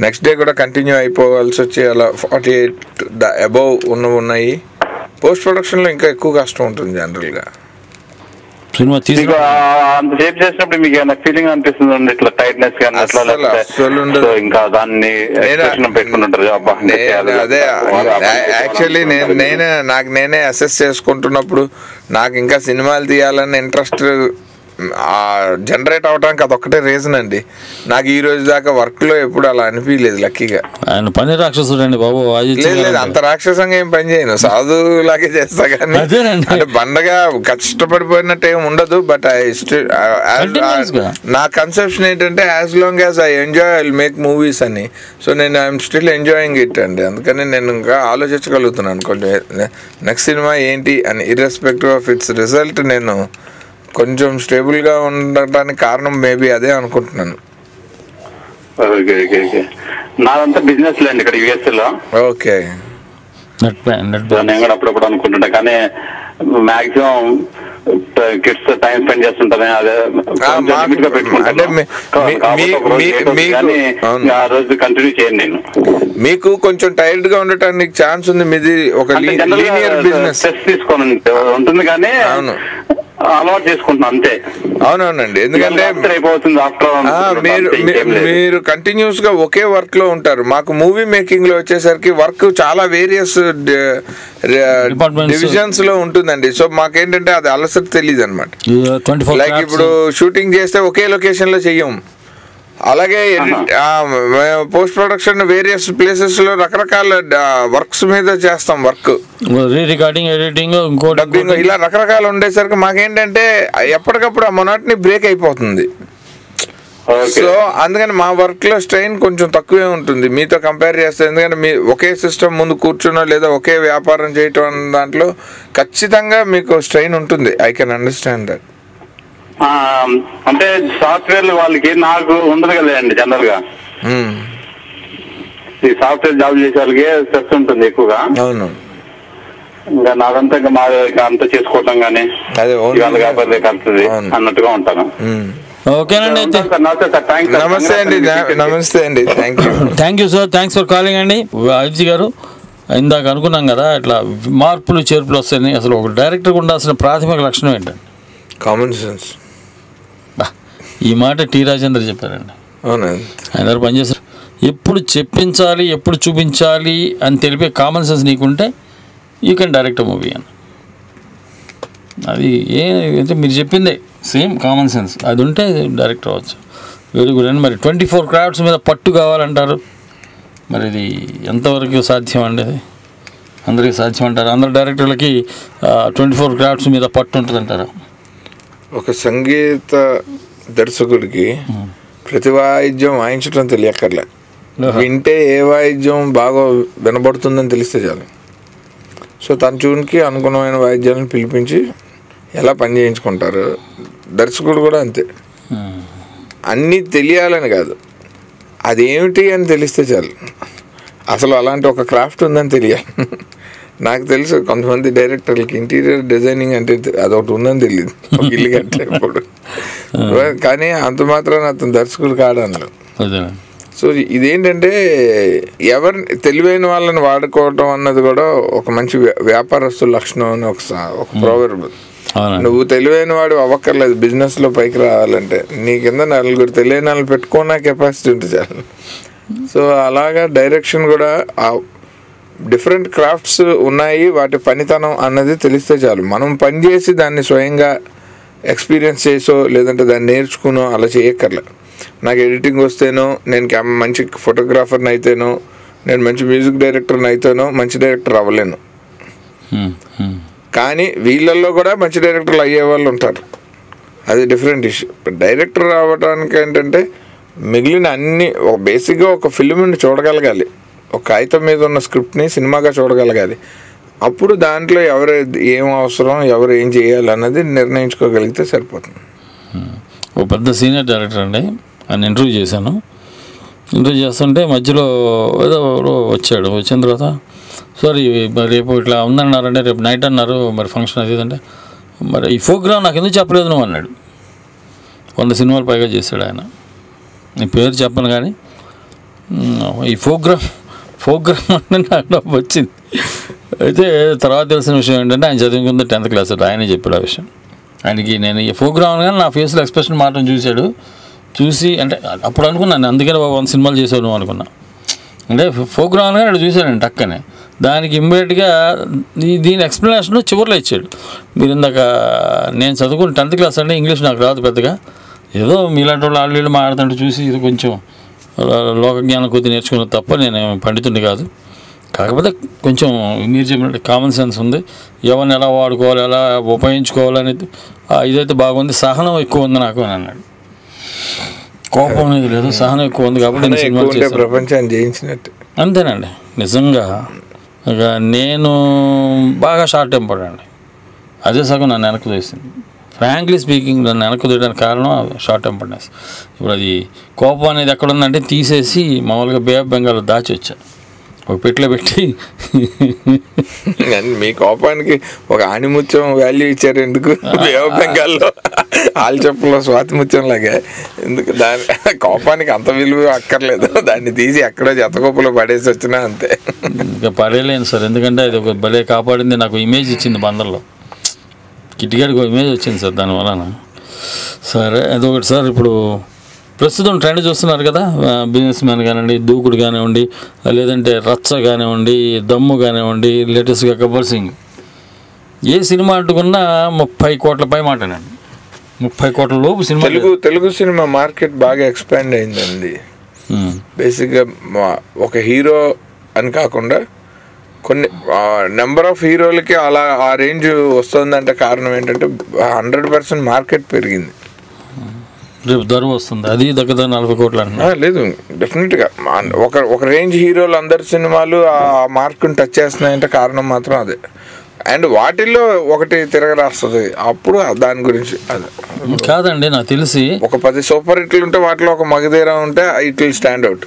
నెక్స్ట్ డే కూడా కంటిన్యూ అయిపోవాల్సి వచ్చి అలా 48 అబౌవ్ ఉన్నాయి. పోస్ట్ ప్రొడక్షన్ లో ఇంకా ఎక్కువ కష్టం ఉంటుంది జనరల్ గా. సినిమా తీసి అంత సేపు చేసినప్పుడు మీకు ఏమైనా ఫీలింగ్ అనిపిస్తుంది ఇట్లా టైట్నెస్ కానీ ఇంకా దాన్ని పెట్టుకుంటుంటారు? అదే యాక్చువల్లీ నేనే అసెస్ చేసుకుంటున్నప్పుడు నాకు ఇంకా సినిమాలు తీయాలని ఇంట్రెస్ట్ జనరేట్ అవడానికి అదొక్కటే రీజన్ అండి. నాకు ఈ రోజు దాకా వర్క్ లో ఎప్పుడు అలా అనిపించలేదు. లక్కీగా ఆయన పని రాక్షసుడు అండి బాబు. లేదు అంత రాక్షసంగా ఏం పని చేయను, సాధులాగే చేస్తా కానీ అంటే బండగా కష్టపడిపోయినట్టు ఏం ఉండదు. బట్ నా కన్సెప్షన్ ఏంటంటే as long as I enjoy I will make movies అని. సో నేను ఐఎమ్ స్టిల్ ఎంజాయింగ్ ఇట్ అండి. అందుకని నేను ఇంకా ఆలోచించగలుగుతున్నాను కొంచెం నెక్స్ట్ సినిమా ఏంటి అని. ఇర్రెస్పెక్టివ్ ఆఫ్ ఇట్స్ రిజల్ట్ నేను కొంచెం స్టేబుల్గా ఉండటానికి కారణం మేబీ అదే అనుకుంటున్నాను. నాదంతా బిజినెస్ లేండి ఇక్కడ యుఎస్ లో. ఓకే, నేను కూడా అప్పుడప్పుడు అనుకుంటుంటా కానీ మాక్సిమం కిడ్స్ టైం స్పెండ్ చేస్తుంటానే అదే ఆ రోజు కంటిన్యూ చేయండి. నేను మీకు కొంచెం టైర్డ్ గా ఉండటానికి ఛాన్స్ ఉంది. మీది ఒక లీనియర్ బిజినెస్ తీసుకోని ఉంటుంది కానీ అలవాటు చేసుకుంటున్నాను అంతే. అవునవునండి, ఎందుకంటే మీరు కంటిన్యూస్ గా ఒకే వర్క్ లో ఉంటారు. మాకు మూవీ మేకింగ్ లో వచ్చేసరికి వర్క్ చాలా వేరియస్ డివిజన్స్ లో ఉంటుందండి. సో మాకేంటంటే అది అలసట తెలియదు అనమాట. లైక్ ఇప్పుడు షూటింగ్ చేస్తే ఒకే లొకేషన్ లో చెయ్యం, అలాగే పోస్ట్ ప్రొడక్షన్ వేరియస్ ప్లేసెస్ లో రకరకాల వర్క్స్ మీద చేస్తాం. వర్క్ రికార్డింగ్, ఎడిటింగ్, డబ్బింగ్ ఇలా రకరకాలు ఉండేసరికి మాకేంటంటే ఎప్పటికప్పుడు ఆ మొనాటనీ బ్రేక్ అయిపోతుంది. సో అందుకని మా వర్క్ లో స్ట్రెయిన్ కొంచెం తక్కువే ఉంటుంది మీతో కంపేర్ చేస్తే. ఎందుకంటే మీ ఒకే సిస్టమ్ ముందు కూర్చున్నా లేదా ఒకే వ్యాపారం చేయటం దాంట్లో ఖచ్చితంగా మీకు స్ట్రెయిన్ ఉంటుంది. I can understand that. అంటే సాఫ్ట్వేర్ వాళ్ళకి నాకు ఉండదు కదండి జనరల్ గా. ఈ సాఫ్ట్వేర్ జాబ్ చేసే వాళ్ళకి స్ట్రెస్ ఉంటుంది ఎక్కువగా. అవును, ఇంకా నాదంతా ఇంకా మా అంతా చేసుకోవటం కానీ కాకపోతే కలుస్తుంది అన్నట్టుగా ఉంటాను. ఓకేనండి, అయితే నమస్తే అండి. నమస్తే అండి, thank you sir, thanks for calling అండి. అజిత్ గారు, ఇందాక అనుకున్నాం కదా ఇట్లా మార్పులు చేర్పులు వస్తాయని. అసలు ఒక డైరెక్టర్కి ఉండాల్సిన ప్రాథమిక లక్షణం ఏంటండి? Common sense. ఈ మాట టి రాజేంద్ర చెప్పారండి. అవునండి, ఆయన దగ్గర పనిచేశారు. ఎప్పుడు చెప్పించాలి, ఎప్పుడు చూపించాలి అని తెలిపే కామన్ సెన్స్ నీకుంటే యూ కెన్ డైరెక్ట్ మూవీ అని. అది అంటే మీరు చెప్పిందే సేమ్ కామన్ సెన్స్, అది ఉంటే డైరెక్టర్ అవ్వచ్చు. వెరీ గుడ్ అండి. మరి 24 క్రాఫ్ట్స్ మీద పట్టు కావాలంటారు, మరి ఇది ఎంతవరకు సాధ్యం అండి? అది అందరికీ సాధ్యం అంటారు? అందరు డైరెక్టర్లకి 24 క్రాఫ్ట్స్ మీద పట్టు ఉంటుంది అంటారు? ఒక సంగీత దర్శకుడికి ప్రతి వాయిద్యం వాయించడం తెలియక్కర్లే, వింటే ఏ వాయిద్యం బాగా వినబడుతుందని తెలిస్తే చాలు. సో తన ట్యూన్కి అనుగుణమైన వాయిద్యాలను పిలిపించి ఎలా పని చేయించుకుంటారు. దర్శకుడు కూడా అంతే, అన్నీ తెలియాలని కాదు, అదేమిటి అని తెలిస్తే చాలు. అసలు అలాంటి ఒక క్రాఫ్ట్ ఉందని తెలియాలి. నాకు తెలుసు కొంతమంది డైరెక్టర్లకి ఇంటీరియర్ డిజైనింగ్ అంటే అదొకటి ఉందని తెలియదు, ఒక ఇల్లు కట్టేప్పుడు. కానీ అంత మాత్రం అతను దర్శకుడు కాడన్నారు. సో ఇదేంటంటే ఎవరిని తెలివైన వాళ్ళని వాడుకోవటం అన్నది కూడా ఒక మంచి వ్యాపారస్తుల లక్షణం అని ఒక ప్రోవర్బ్. నువ్వు తెలివైన వాడు అవ్వక్కర్లేదు బిజినెస్లో పైకి రావాలంటే, నీ కింద నలుగురు తెలియని వాళ్ళని పెట్టుకున్న కెపాసిటీ ఉంటుంది చాలు. సో అలాగా డైరెక్షన్ కూడా డిఫరెంట్ క్రాఫ్ట్స్ ఉన్నాయి, వాటి పనితనం అన్నది తెలిస్తే చాలు. మనం పని చేసి దాన్ని స్వయంగా ఎక్స్పీరియన్స్ చేసో లేదంటే దాన్ని నేర్చుకునో అలా చేయక్కర్లే. నాకు ఎడిటింగ్ వస్తేనో, నేను మంచి ఫోటోగ్రాఫర్ని అయితేనో, నేను మంచి మ్యూజిక్ డైరెక్టర్ని అయితేనో మంచి డైరెక్టర్ అవ్వలేను. కానీ వీళ్ళల్లో కూడా మంచి డైరెక్టర్లు అయ్యే వాళ్ళు ఉంటారు, అది డిఫరెంట్ ఇష్యూ. డైరెక్టర్ అవ్వడానికి ఏంటంటే మిగిలిన అన్ని బేసిక్గా ఒక ఫిల్మ్ని చూడగలగాలి, ఒక కాగితం మీద ఉన్న స్క్రిప్ట్ని సినిమాగా చూడగలగాలి. అప్పుడు దాంట్లో ఎవరు ఏం అవసరం, ఎవరు ఏం చేయాలి అన్నది నిర్ణయించుకోగలిగితే సరిపోతుంది. ఒక పెద్ద సీనియర్ డైరెక్టర్ అండి, ఆయన ఇంటర్వ్యూ చేశాను. ఇంటర్వ్యూ చేస్తుంటే మధ్యలో ఏదో వచ్చాడు. వచ్చిన తర్వాత సార్ రేపు ఇట్లా ఉందన్నారంటే రేపు నైట్ అన్నారు, మరి ఫంక్షన్ అది అంటే మరి ఈ ప్రోగ్రామ్ నాకు ఎందుకు చెప్పలేదు నువ్వు అన్నాడు. 100 సినిమాలు పైగా చేశాడు ఆయన, నీ పేరు చెప్పను కానీ ఈ ప్రోగ్రామ్ అంటే నాకు డబ్బు వచ్చింది. అయితే తర్వాత తెలిసిన విషయం ఏంటంటే ఆయన చదువుకుంది 10th క్లాస్, ఆయనే చెప్పాడు ఆ విషయం. ఆయనకి నేను ఈ ప్రోగ్రామ్ కానీ నా ఫేస్లో ఎక్స్ప్రెషన్ మాత్రం చూసి అంటే అప్పుడు అనుకున్నాను అందుకని 100 సినిమాలు చేసావు నువ్వు అనుకున్నా. అంటే ప్రోగ్రామ్ కానీ అక్కడ చూశానండి టక్కనే. దానికి ఇమ్మీడియట్గా దీని ఎక్స్ప్లెనేషన్ చివరిలో ఇచ్చాడు. మీరు ఇందాక నేను చదువుకుని 10th క్లాస్ అంటే ఇంగ్లీష్ నాకు రాదు పెద్దగా, ఏదో మీలాంటి వాళ్ళు ఆళ్ళు మాట్లాడుతుంటే చూసి ఇది కొంచెం లోకజ్ఞానం కొద్ది నేర్చుకున్నది తప్ప నేను పండితుడిని కాదు. కాకపోతే కొంచెం మీరు చెప్పినట్టు కామన్ సెన్స్ ఉంది, ఎవరిని ఎలా వాడుకోవాలి ఎలా ఉపయోగించుకోవాలనేది ఇదైతే బాగుంది. సహనం ఎక్కువ ఉంది నాకు అని అన్నాడు. కోపం అనేది లేదు, సహనం ఎక్కువ ఉంది కాబట్టి నేను సినిమాలు చేశాను. ప్రపంచాన్ని జయించినట్టు అంతేనండి నిజంగా. ఇక నేను బాగా షార్ట్ టెంపర్డ్ అండి, అదే సగం నన్ను వెనక్కి తీసింది. ఫ్రాంక్లీ స్పీకింగ్ నన్ను వెనక్కి తీయడానికి కారణం షార్ట్ టెంపర్డ్నెస్. ఇప్పుడు అది కోపం అనేది ఎక్కడుందంటే తీసేసి మామూలుగా బే ఆఫ్ బెంగాల్ దాచి వచ్చా, ఒక పెట్టిలో పెట్టి. మీ కోపానికి ఒక ఆణిముత్యం వాల్యూ ఇచ్చారు ఎందుకు? బే ఆఫ్ బెంగాల్లో ఆలు చెప్పులో స్వాతి ముత్యం లాగా ఎందుకు? దాని కోపానికి అంత విలువ అక్కర్లేదు, దాన్ని తీసి ఎక్కడో చెత్తగొప్పలో పడేసి వచ్చినా అంతే. ఇంకా పడేయలేను సార్, ఎందుకంటే అది ఒక భలే కాపాడింది, నాకు ఇమేజ్ ఇచ్చింది బందర్లో. కిటికాడికి ఒక ఇమేజ్ వచ్చింది సార్ దానివలన. సరే అదొకటి సార్. ఇప్పుడు ప్రస్తుతం ట్రెండ్ చూస్తున్నారు కదా, బిజినెస్ మ్యాన్ కానివ్వండి, దూకుడు కానివ్వండి, లేదంటే రచ్చ కానివ్వండి, దమ్ము కానివ్వండి, లేటెస్ట్గా గబ్బర్ సింగ్, ఏ సినిమా అంటుకున్నా 30 కోట్ల పై మాట్లాడండి. 30 కోట్ల లోపు సినిమా. తెలుగు సినిమా మార్కెట్ బాగా ఎక్స్పాండ్ అయిందండి. బేసిక్గా ఒక హీరో అని కాకుండా కొన్ని నెంబర్ ఆఫ్ హీరోలకి అలా ఆ రేంజ్ వస్తుందంటే కారణం ఏంటంటే 100% మార్కెట్ పెరిగింది. రేపు ధర వస్తుంది, అది దగ్గర 40 కోట్లు అంటున్నా. లేదు, డెఫినెట్గా ఒక రేంజ్ హీరోలు అందరి సినిమాలు ఆ మార్కుని టచ్ చేస్తున్నాయంటే కారణం మాత్రం అదే. అండ్ వాటిల్లో ఒకటి తిరగరాస్తుంది అప్పుడు దాని గురించి అదే కాదండి. నాకు తెలిసి ఒక 10 సూపర్ హిట్లు ఉంటే వాటిలో ఒక మగధీర ఉంటే ఇట్ విల్ స్టాండ్ అవుట్.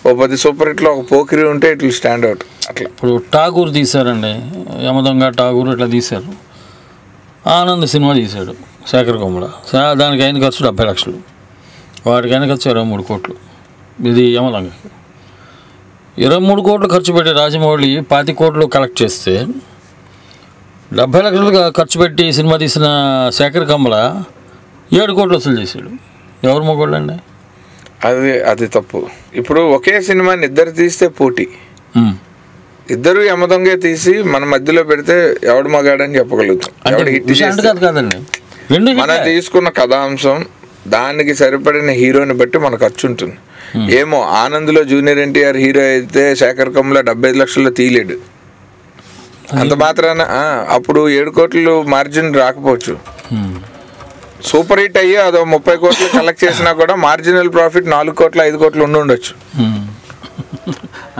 ఓ 10 సూపర్ హిట్లో ఒక పోకిరి ఉంటే ఇట్ విల్ స్టాండ్ అవుట్. అట్లా ఇప్పుడు ఠాగూర్ తీశారండి, యమదొంగ ఠాగూర్ ఇట్లా తీశారు. ఆనంద్ సినిమా తీశాడు శేఖర్ కొమ్మల, దానికి అయిన ఖర్చు 70 లక్షలు, వాటికి అయిన ఖర్చు 23 కోట్లు. ఇది యమదొంగ 23 కోట్లు ఖర్చు పెట్టి రాజమౌళి 25 కోట్లు కలెక్ట్ చేస్తే 70 లక్షలు ఖర్చు పెట్టి సినిమా తీసిన శేఖర్ కమ్మల 7 కోట్లు వసూలు చేశాడు. ఎవరు మొగోళ్ళు అండి? అది తప్పు. ఇప్పుడు ఒకే సినిమాని ఇద్దరు తీస్తే పోటీ, ఇద్దరు యమదొంగే తీసి మన మధ్యలో పెడితే ఎవడు మగాడని చెప్పగలుగుతాం. కాదండి, మనం తీసుకున్న కథాంశం దానికి సరిపడిన హీరోని బట్టి మన ఖర్చు ఉంటుంది. ఏమో ఆనంద్లో జూనియర్ ఎన్టీఆర్ హీరో అయితే శేఖర్ కమ్ముల 75 లక్షల్లో తీయలేడు, అంత మాత్రాన అప్పుడు 7 కోట్లు మార్జిన్ రాకపోవచ్చు. సూపర్ హిట్ అయ్యి అదో 30 కోట్లు కలెక్ట్ చేసినా కూడా మార్జినల్ ప్రాఫిట్ 4 కోట్లు 5 కోట్లు ఉండొచ్చు.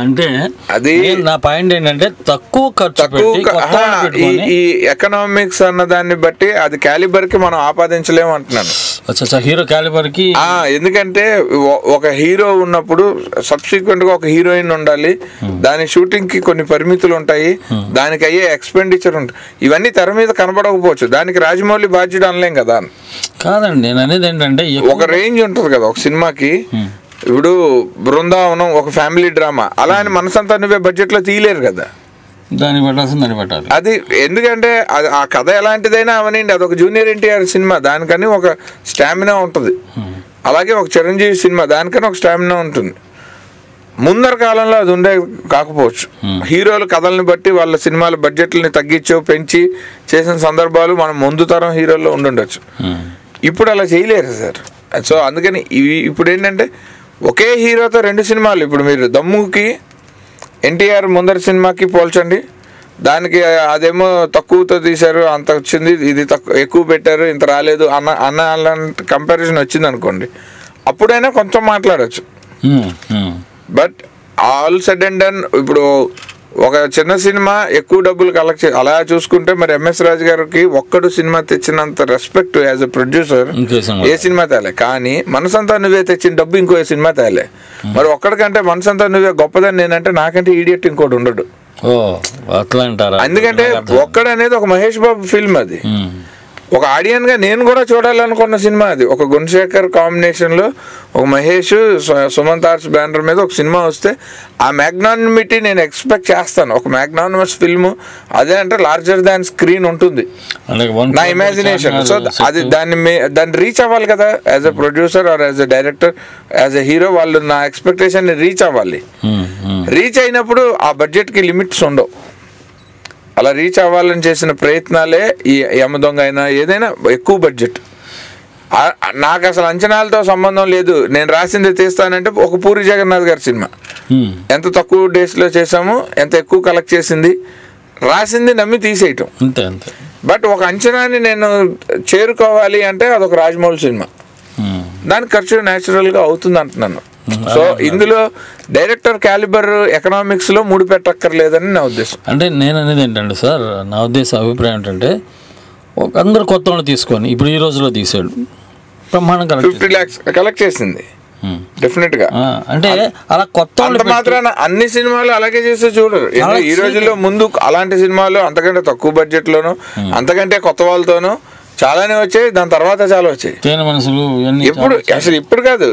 అంటే అది నా పాయింట్ ఏంటంటే తక్కువ ఈ ఎకనామిక్స్ అన్న దాన్ని బట్టి అది క్యాలిబర్ కి మనం ఆపాదించలేము అంటున్నాను. హీరో క్యాలిబర్ కి ఎందుకంటే ఒక హీరో ఉన్నప్పుడు సబ్సిక్వెంట్ గా ఒక హీరోయిన్ ఉండాలి, దాని షూటింగ్ కి కొన్ని పరిమితులు ఉంటాయి, దానికి అయ్యే ఎక్స్పెండిచర్ ఉంటుంది. ఇవన్నీ తెర మీద కనబడకపోవచ్చు, దానికి రాజమౌళి బాధ్యత అనలేం కదా. కాదండి, నేను అనేది ఏంటంటే ఒక రేంజ్ ఉంటుంది కదా ఒక సినిమాకి. ఇప్పుడు బృందావనం ఒక ఫ్యామిలీ డ్రామా, అలా అని మనసంతా నువ్వే బడ్జెట్ లో తీయలేరు కదా, దాన్ని పెట్టాలి. అది ఎందుకంటే ఆ కథ ఎలాంటిదైనా అవనండి, అదొక జూనియర్ ఎన్టీఆర్ సినిమా, దానికని ఒక స్టామినా ఉంటుంది. అలాగే ఒక చిరంజీవి సినిమా, దానికని ఒక స్టామినా ఉంటుంది. ముందర కాలంలో అది ఉండే కాకపోవచ్చు. హీరోలు కథల్ని బట్టి వాళ్ళ సినిమాల బడ్జెట్లని తగ్గించో పెంచి చేసిన సందర్భాలు మనం ముందు తరం హీరోల్లో ఉండుండొచ్చు. ఇప్పుడు అలా చేయలేరు సార్. సో అందుకని ఇప్పుడు ఏంటంటే ఒకే హీరోతో 2 సినిమాలు, ఇప్పుడు మీరు దమ్ముకి ఎన్టీఆర్ ముందర సినిమాకి పోల్చండి, దానికి అదేమో తక్కువతో తీశారు అంత వచ్చింది, ఇది ఎక్కువ పెట్టారు ఇంత రాలేదు అన్న అలాంటి కంపారిజన్ వచ్చింది అనుకోండి, అప్పుడైనా కొంచెం మాట్లాడచ్చు. But all said and done ఇప్పుడు ఒక చిన్న సినిమా ఎక్కువ డబ్బులు కలెక్ట్ అలా చూసుకుంటే మరి ఎంఎస్ రాజు గారికి ఒక్కడు సినిమా తెచ్చినంత రెస్పెక్ట్ యాజ్ ఎ ప్రొడ్యూసర్ ఏ సినిమా తేలే. కానీ మనసంతా నువ్వే తెచ్చిన డబ్బు ఇంకో సినిమా తేలే. మరి ఒక్కడికంటే మనసంతా నువ్వే గొప్పదని నేనంటే నాకంటే ఈడియట్ ఇంకోటి ఉండడు. అట్లా అంటారా? ఎందుకంటే ఒక్కడనేది ఒక మహేష్ బాబు ఫిల్మ్, అది ఒక ఆడియన్గా నేను కూడా చూడాలనుకున్న సినిమా అది. ఒక గుణశేఖర్ కాంబినేషన్లో ఒక మహేష్ సుమంత్ ఆర్ట్స్ బ్యానర్ మీద ఒక సినిమా వస్తే ఆ మ్యాగ్నానిమిటీ నేను ఎక్స్పెక్ట్ చేస్తాను. ఒక మ్యాగ్నానిమస్ ఫిల్మ్ అదే అంటే లార్జర్ దాన్ స్క్రీన్ ఉంటుంది నా ఇమాజినేషన్. సో అది దాన్ని రీచ్ అవ్వాలి కదా, as a producer or as a director, as a hero వాళ్ళు నా ఎక్స్పెక్టేషన్ రీచ్ అవ్వాలి. రీచ్ అయినప్పుడు ఆ బడ్జెట్కి లిమిట్స్ ఉండవు. అలా రీచ్ అవ్వాలని చేసిన ప్రయత్నాలే ఈ యమ దొంగ అయినా ఏదైనా ఎక్కువ బడ్జెట్. నాకు అసలు అంచనాలతో సంబంధం లేదు, నేను రాసింది తీస్తానంటే ఒక పూరి జగన్నాథ్ గారి సినిమా ఎంత తక్కువ డేస్లో చేసాము, ఎంత ఎక్కువ కలెక్ట్ చేసింది, రాసింది నమ్మి తీసేయటం అంతే అంతే. బట్ ఒక అంచనాన్ని నేను చేరుకోవాలి అంటే అదొక రాజమౌళి సినిమా, దానికి ఖర్చు న్యాచురల్గా అవుతుంది అంటున్నాను. సో ఇందులో డైరెక్టర్ క్యాలిబర్ ఎకనామిక్స్ లో ముడి పెట్టక్కర్లేదని నా ఉద్దేశం. అంటే నేను అనేది ఏంటంటే సార్, నా ఉద్దేశం అభిప్రాయం ఏంటంటే అందరు కొత్త వాళ్ళు తీసుకొని ఇప్పుడు ఈ రోజులో తీసాడు బ్రహ్మాండం 50 lakhs కలెక్ట్ చేసింది డెఫినెట్ గా. అంటే అలా కొత్త మాత్రాన అన్ని సినిమాలు అలాగే చేస్తే చూడరు. ఈ రోజుల్లో ముందు అలాంటి సినిమాలు అంతకంటే తక్కువ బడ్జెట్ లోను అంతకంటే కొత్త వాళ్ళతోనూ చాలానే వచ్చాయి, దాని తర్వాత చాలా వచ్చాయి. ఇప్పుడు అసలు ఇప్పుడు కాదు,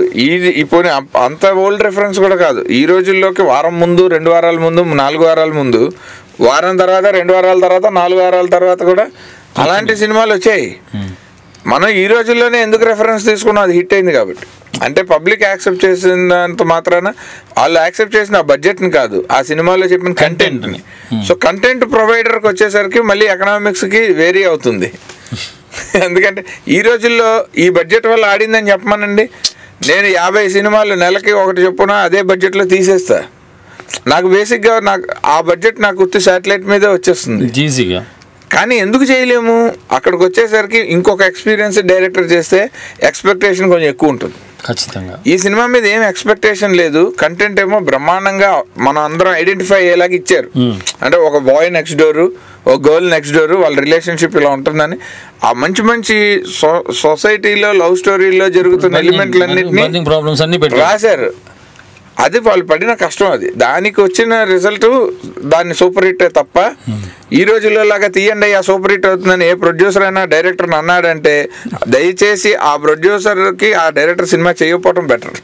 ఇప్పుడు అంత ఓల్డ్ రెఫరెన్స్ కూడా కాదు. ఈ రోజుల్లోకి వారం ముందు, 2 వారాల ముందు, 4 వారాల ముందు, వారం తర్వాత, 2 వారాల తర్వాత, 4 వారాల తర్వాత కూడా అలాంటి సినిమాలు వచ్చాయి. మనం ఈ రోజుల్లోనే ఎందుకు రెఫరెన్స్ తీసుకున్నాం, అది హిట్ అయింది కాబట్టి. అంటే పబ్లిక్ యాక్సెప్ట్ చేసినంత మాత్రాన వాళ్ళు యాక్సెప్ట్ చేసిన ఆ బడ్జెట్ని కాదు, ఆ సినిమాలో చెప్పిన కంటెంట్ని. సో కంటెంట్ ప్రొవైడర్కి వచ్చేసరికి మళ్ళీ ఎకనామిక్స్కి వేరీ అవుతుంది. ఎందుకంటే ఈ రోజుల్లో ఈ బడ్జెట్ వల్ల ఆడిందని చెప్పమనండి, నేను 50 సినిమాలు నెలకి ఒకటి చెప్పున అదే బడ్జెట్లో తీసేస్తా. నాకు బేసిక్గా నాకు ఆ బడ్జెట్ నాకు ఉత్తి శాటిలైట్ మీదే వచ్చేస్తుంది ఈజీగా. కానీ ఎందుకు చేయలేము, అక్కడికి వచ్చేసరికి ఇంకొక ఎక్స్పీరియన్స్ డైరెక్టర్ చేస్తే ఎక్స్పెక్టేషన్ కొంచెం ఎక్కువ ఉంటుంది. ఖచ్చితంగా ఈ సినిమా మీద ఏం ఎక్స్పెక్టేషన్ లేదు, కంటెంట్ ఏమో బ్రహ్మాండంగా మనం అందరం ఐడెంటిఫై అయ్యేలాగా ఇచ్చారు. అంటే ఒక బాయ్ నెక్స్ట్ డోరు, ఒక గర్ల్ నెక్స్ట్ డోరు, వాళ్ళ రిలేషన్షిప్ ఇలా ఉంటుందని ఆ మంచి మంచి సొసైటీలో లవ్ స్టోరీలో జరుగుతున్న ఎలిమెంట్లన్నింటినీ రాశారు. అది వాళ్ళు పడిన కష్టం, అది దానికి వచ్చిన రిజల్ట్ దాన్ని సూపర్ హిట్ తప్ప ఈ రోజుల్లో లాగా తీయండి ఆ సూపర్ హిట్ అవుతుందని ఏ ప్రొడ్యూసర్ అయినా డైరెక్టర్ని అన్నాడంటే దయచేసి ఆ ప్రొడ్యూసర్కి ఆ డైరెక్టర్ సినిమా చేయకపోవడం బెటర్.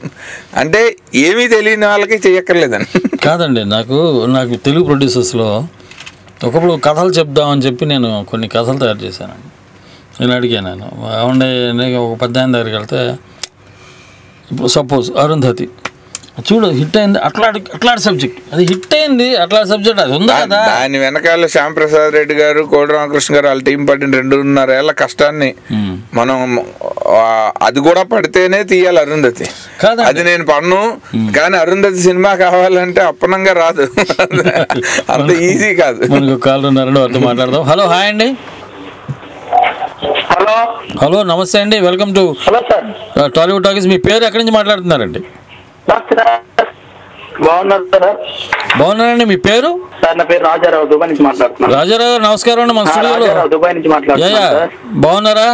అంటే ఏమీ తెలియని వాళ్ళకి చేయక్కర్లేదని కాదండి. నాకు తెలుగు ప్రొడ్యూసర్స్లో ఒకప్పుడు కథలు చెప్దామని చెప్పి నేను కొన్ని కథలు తయారు చేశాను. నేను అడిగాను, ఉండే ఒక 10 దగ్గరికి వెళ్తే ఇప్పుడు సపోజ్ అరుంధతి చూడు హిట్ అయింది, అట్లాంటి సబ్జెక్ట్ అది హిట్ అయింది, అట్లాంటి సబ్జెక్ట్ అది ఉందా కదా. దాని వెనకాల శ్యాంప్రసాద్ రెడ్డి గారు, కోడి రామకృష్ణ గారు వాళ్ళ టీం పడిన 2.5 ఏళ్ల కష్టాన్ని మనం అది కూడా పడితేనే తీయాలి అరుంధతి. అది నేను పన్ను కానీ అరుంధతి సినిమా కావాలంటే అప్పనంగా రాదు, అంత ఈజీ కాదు. మనకు కాల్ ఉన్నారండి, వాళ్ళతో మాట్లాడదాం. హలో, హాయ్ అండి. హలో నమస్తే అండి, వెల్కమ్ టు టాలీవుడ్ టాకీస్. మీ పేరు ఎక్కడి నుంచి మాట్లాడుతున్నారండి? బాగున్నానండి. మీ పేరు? నా పేరు రాజారావు, దుబాయ్ నుంచి మాట్లాడుతున్నాను. రాజారావు గారు నమస్కారం అండి. మన స్టూడియోలో దుబాయ్ నుంచి మాట్లాడుతున్నాను. బాగున్నారా?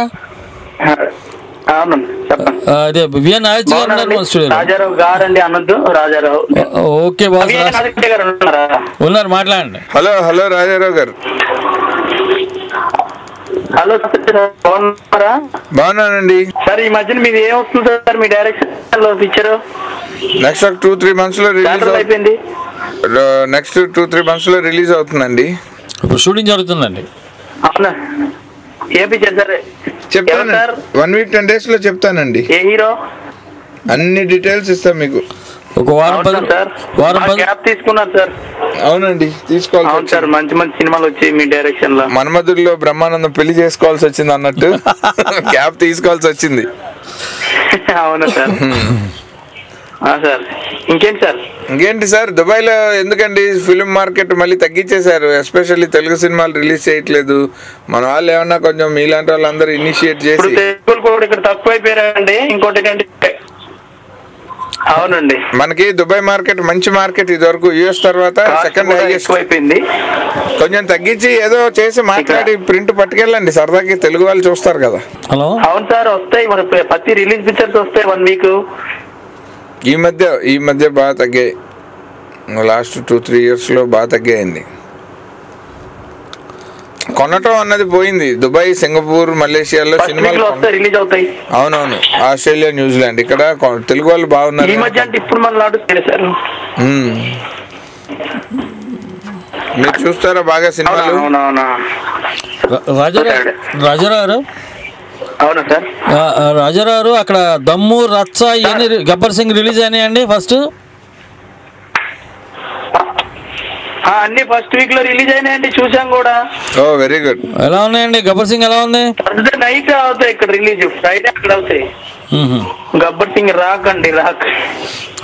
అవునండి, చెప్పండి. అదే విఎన్ ఆదిత్య గారు ఉన్నారు మన స్టూడియోలో. రాజారావు గారండి అనొద్దు, రాజారావు. ఓకే బాస్, ఉన్నారు, మాట్లాడండి. హలో హలో రాజారావు గారు. హలో, బాగున్నారా? బాగున్నానండి సార్. ఈ మధ్యన మీది ఏం వస్తుంది సార్, మీ డైరెక్షన్ లో పిక్చర్? నెక్స్ట్ 2-3 months లో రిలీజ్ అయిపోయింది. నెక్స్ట్ 2-3 months లో రిలీజ్ అవుతుందండి. ఇప్పుడు షూటింగ్ జరుగుతుందండి. అవునా, ఏ పిక్చర్ సార్? చెప్తాను, 1 week 10 days లో చెప్తానండి. ఏ హీరో? అన్ని డీటెయిల్స్ ఇస్తాం మీకు. ఒక వారం 10 గ్యాప్ తీసుకున్నారు సార్. అవునండి, తీసుకోవాలి సార్. మంచి మంచి సినిమాలు వచ్చి మీ డైరెక్షన్ లో. మన్మధుడిలో బ్రహ్మానందం పెళ్లి చేసుకోవాల్సి వచ్చింది అన్నట్టు గ్యాప్ తీసుకోవాల్సి వచ్చింది. అవునా సార్. సార్ ఇంకేంటి సార్ దుబాయ్లో ఎందుకండి ఫిల్మ్ మార్కెట్ మళ్ళీ తగ్గించేశారు, ఎస్పెషల్లీ తెలుగు సినిమాలు రిలీజ్ చేయట్లేదు. మన వాళ్ళు ఏమన్నా కొంచెం మీలాంటి వాళ్ళందరూ ఇనిషియేట్ చేసి ఇక్కడ తక్కువైపోయారండి. ఇంకోటి ఏంటంటే అవునండి, మనకి దుబాయ్ మార్కెట్ మంచి మార్కెట్, ఇది వరకు యూఎస్ తర్వాత సెకండ్ హైయెస్ట్ అయిపోయింది. కొంచెం తగ్గించి ఏదో చేసి మాట్లాడి ప్రింట్ పట్టుకెళ్ళండి, సరదాకి తెలుగు వాళ్ళు చూస్తారు కదా. హలో, అవును సార్, వస్తాయి మన ప్రతి రిలీజ్ పిక్చర్స్ వస్తాయి 1 week. ఈ మధ్య బాగా తగ్గాయి, లాస్ట్ 2-3 years లో బాగా తగ్గాయండి. కొనటం అన్నది పోయింది. దుబాయ్, సింగపూర్, మలేషియాలో సినిమాలు రిలీజ్ అవుతాయి. అవునవును. Australia, New Zealand. ఇక్కడ తెలుగు వాళ్ళు బాగున్నారు. ఈ మధ్య అంటే ఇప్పుడు మన లాడు సార్. మీరు చూస్తారా బాగా సినిమాలు? రాజారావు అవునా సార్? రాజారావు అక్కడ దమ్ము, రచ్చ ఇవన్నీ గబ్బర్ సింగ్ రిలీజ్ అయినాయండి ఫస్ట్? అన్ని ఫస్ట్ వీక్ లో రిలీజ్ అయినాయండి, చూసాం కూడా. ఓ వెరీ గుడ్. ఎలా ఉన్నాయండి? గబ్బర్ సింగ్ ఎలా ఉంది? థర్స్డే నైట్ అవుతాయి ఇక్కడ రిలీజ్, ఫ్రైడే అక్కడ అవుతాయి. గబ్బర్ సింగ్ రాక్.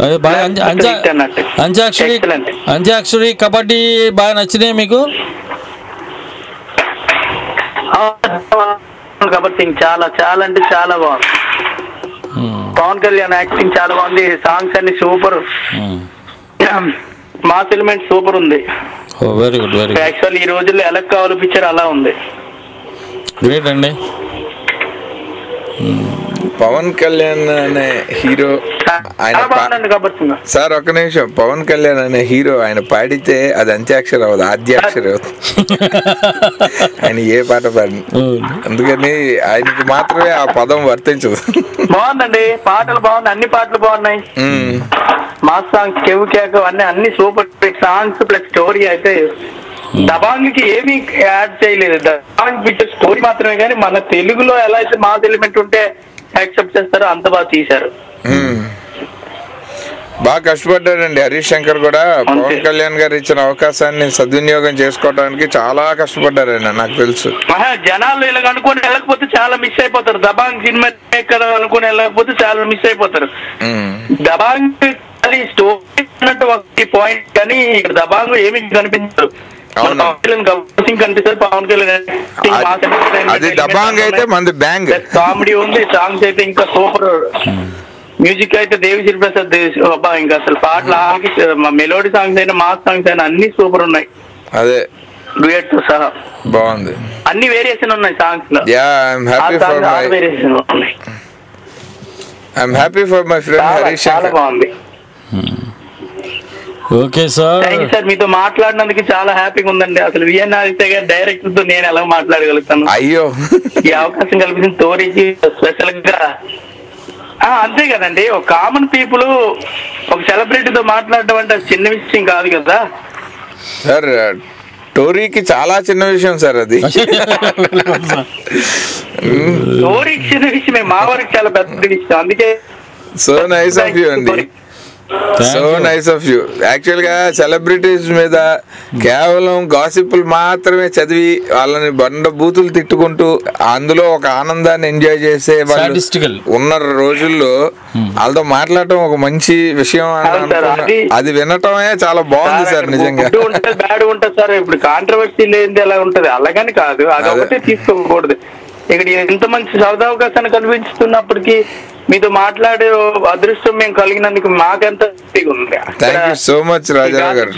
అదే బాగా అంత్యాక్షరి, కబడ్డీ బాగా నచ్చినాయి మీకు? గబ్బర్ సింగ్ చాలా చాలా అంటే చాలా బాగుంది. పవన్ కళ్యాణ్ యాక్టింగ్ చాలా బాగుంది. సాంగ్స్ అన్ని సూపర్. మాస్ ఎలిమెంట్ సూపర్ ఉంది. Very good, very good. Actual ఈ రోజుల్లో ఎలా కావాలి పిక్చర్ అలా ఉంది. గ్రేట్ అండి. పవన్ కళ్యాణ్ అనే హీరో సార్, ఒక్క నిమిషం. పవన్ కళ్యాణ్ అనే హీరో ఆయన పాడితే అది అంత్యాక్షరి అవ్వదు, ఆద్యాక్షరి అవుతుంది. ఆయన ఏ పాట పాడి, అందుకని ఆయనకి మాత్రమే ఆ పదం వర్తించదు. బాగుందండి, పాటలు బాగున్నాయి, అన్ని పాటలు బాగున్నాయి. మాస్ సాంగ్స్, కెవ్ కేక అన్ని సూపర్ సాంగ్స్ ప్లస్ స్టోరీ అయితే దబాంగ్ కి ఏమీ యాడ్ చేయలేదు. దబాంగ్ పిక్చర్ స్టోరీ మాత్రమే, కానీ మన తెలుగులో ఎలా అయితే మాస్ ఎలిమెంట్ ఉంటే యాక్సెప్ట్ చేస్తారో అంత బాగా తీశారు. బాగా కష్టపడ్డారండి హరీష్ శంకర్ కూడా. పవన్ కళ్యాణ్ గారు ఇచ్చిన అవకాశాన్ని సద్వినియోగం చేసుకోవడానికి చాలా కష్టపడ్డారండి, నాకు తెలుసు. జనాలు ఇలా అనుకుని వెళ్ళకపోతే చాలా మిస్ అయిపోతారు. దబాంగ్ సినిమా మేకర్ అనుకుని వెళ్ళకపోతే చాలా మిస్ అయిపోతారు. దబాంగ్ స్టోరీ అన్నట్టు ఒక పాయింట్, కానీ ఇక్కడ దబాంగ్ ఏమి కనిపించదు. కనిపిస్తారు పవన్ కళ్యాణ్. కామెడీ ఉంది, సాంగ్స్ అయితే ఇంకా సూపర్. మ్యూజిక్ అయితే దేవిశ్రీ ప్రసాద్ అబ్బా, ఇంకా అసలు పాటలు, మెలోడీ సాంగ్స్ అయినా మాస్ సాంగ్స్ అయినా అన్ని సూపర్ ఉన్నాయి. అదే డ్యూయట్ తో సహా బాగుంది. అన్ని వేరియేషన్ ఉన్నాయి సాంగ్స్ లో. I'm happy for my friend Harish Shankar. చాలా బాగుంది. Okay sir, thank you sir. మీతో మాట్లాడినందుకు చాలా హ్యాపీగా ఉందండి. అసలు విఎన్ ఆదిత్య గారు డైరెక్టర్ తో నేను ఎలా మాట్లాడగలుగుతాను? అయ్యో, ఈ అవకాశం కల్పించిన తోరికి స్పెషల్ గా. అంతే కదండి, ఒక కామన్ పీపుల్ ఒక సెలబ్రిటీతో మాట్లాడడం అంటే చిన్న విషయం కాదు కదా సార్. టోరీకి చాలా చిన్న విషయం సార్ అది. టోరీకి చిన్న విషయమే, మా వారికి చాలా పెద్ద విషయం. అందుకే సో నైస్ ఆఫ్ యూ అండి, so nice of you. Actual గా సెలబ్రిటీస్ మీద కేవలం గాసిప్పులు మాత్రమే చదివి వాళ్ళని బండ బూతులు తిట్టుకుంటూ అందులో ఒక ఆనందాన్ని ఎంజాయ్ చేసే వాళ్ళు ఉన్న రోజుల్లో వాళ్ళతో మాట్లాడటం ఒక మంచి విషయం. అది వినటమే చాలా బాగుంది సార్. నిజంగా బ్యాడ్ ఉంటుంది సార్. ఇప్పుడు కాంట్రవర్సీ లేనిది ఎలా ఉంటది, అలాగని కాదు, అదొకటే తీసుకోకూడదు. ఇక్కడ ఎంత మంచి సౌదావకాశాన్ని కల్పిస్తున్నప్పటికీ మీతో మాట్లాడే అదృష్టం మేము కలిగినందుకు మాకెంత ఉంది.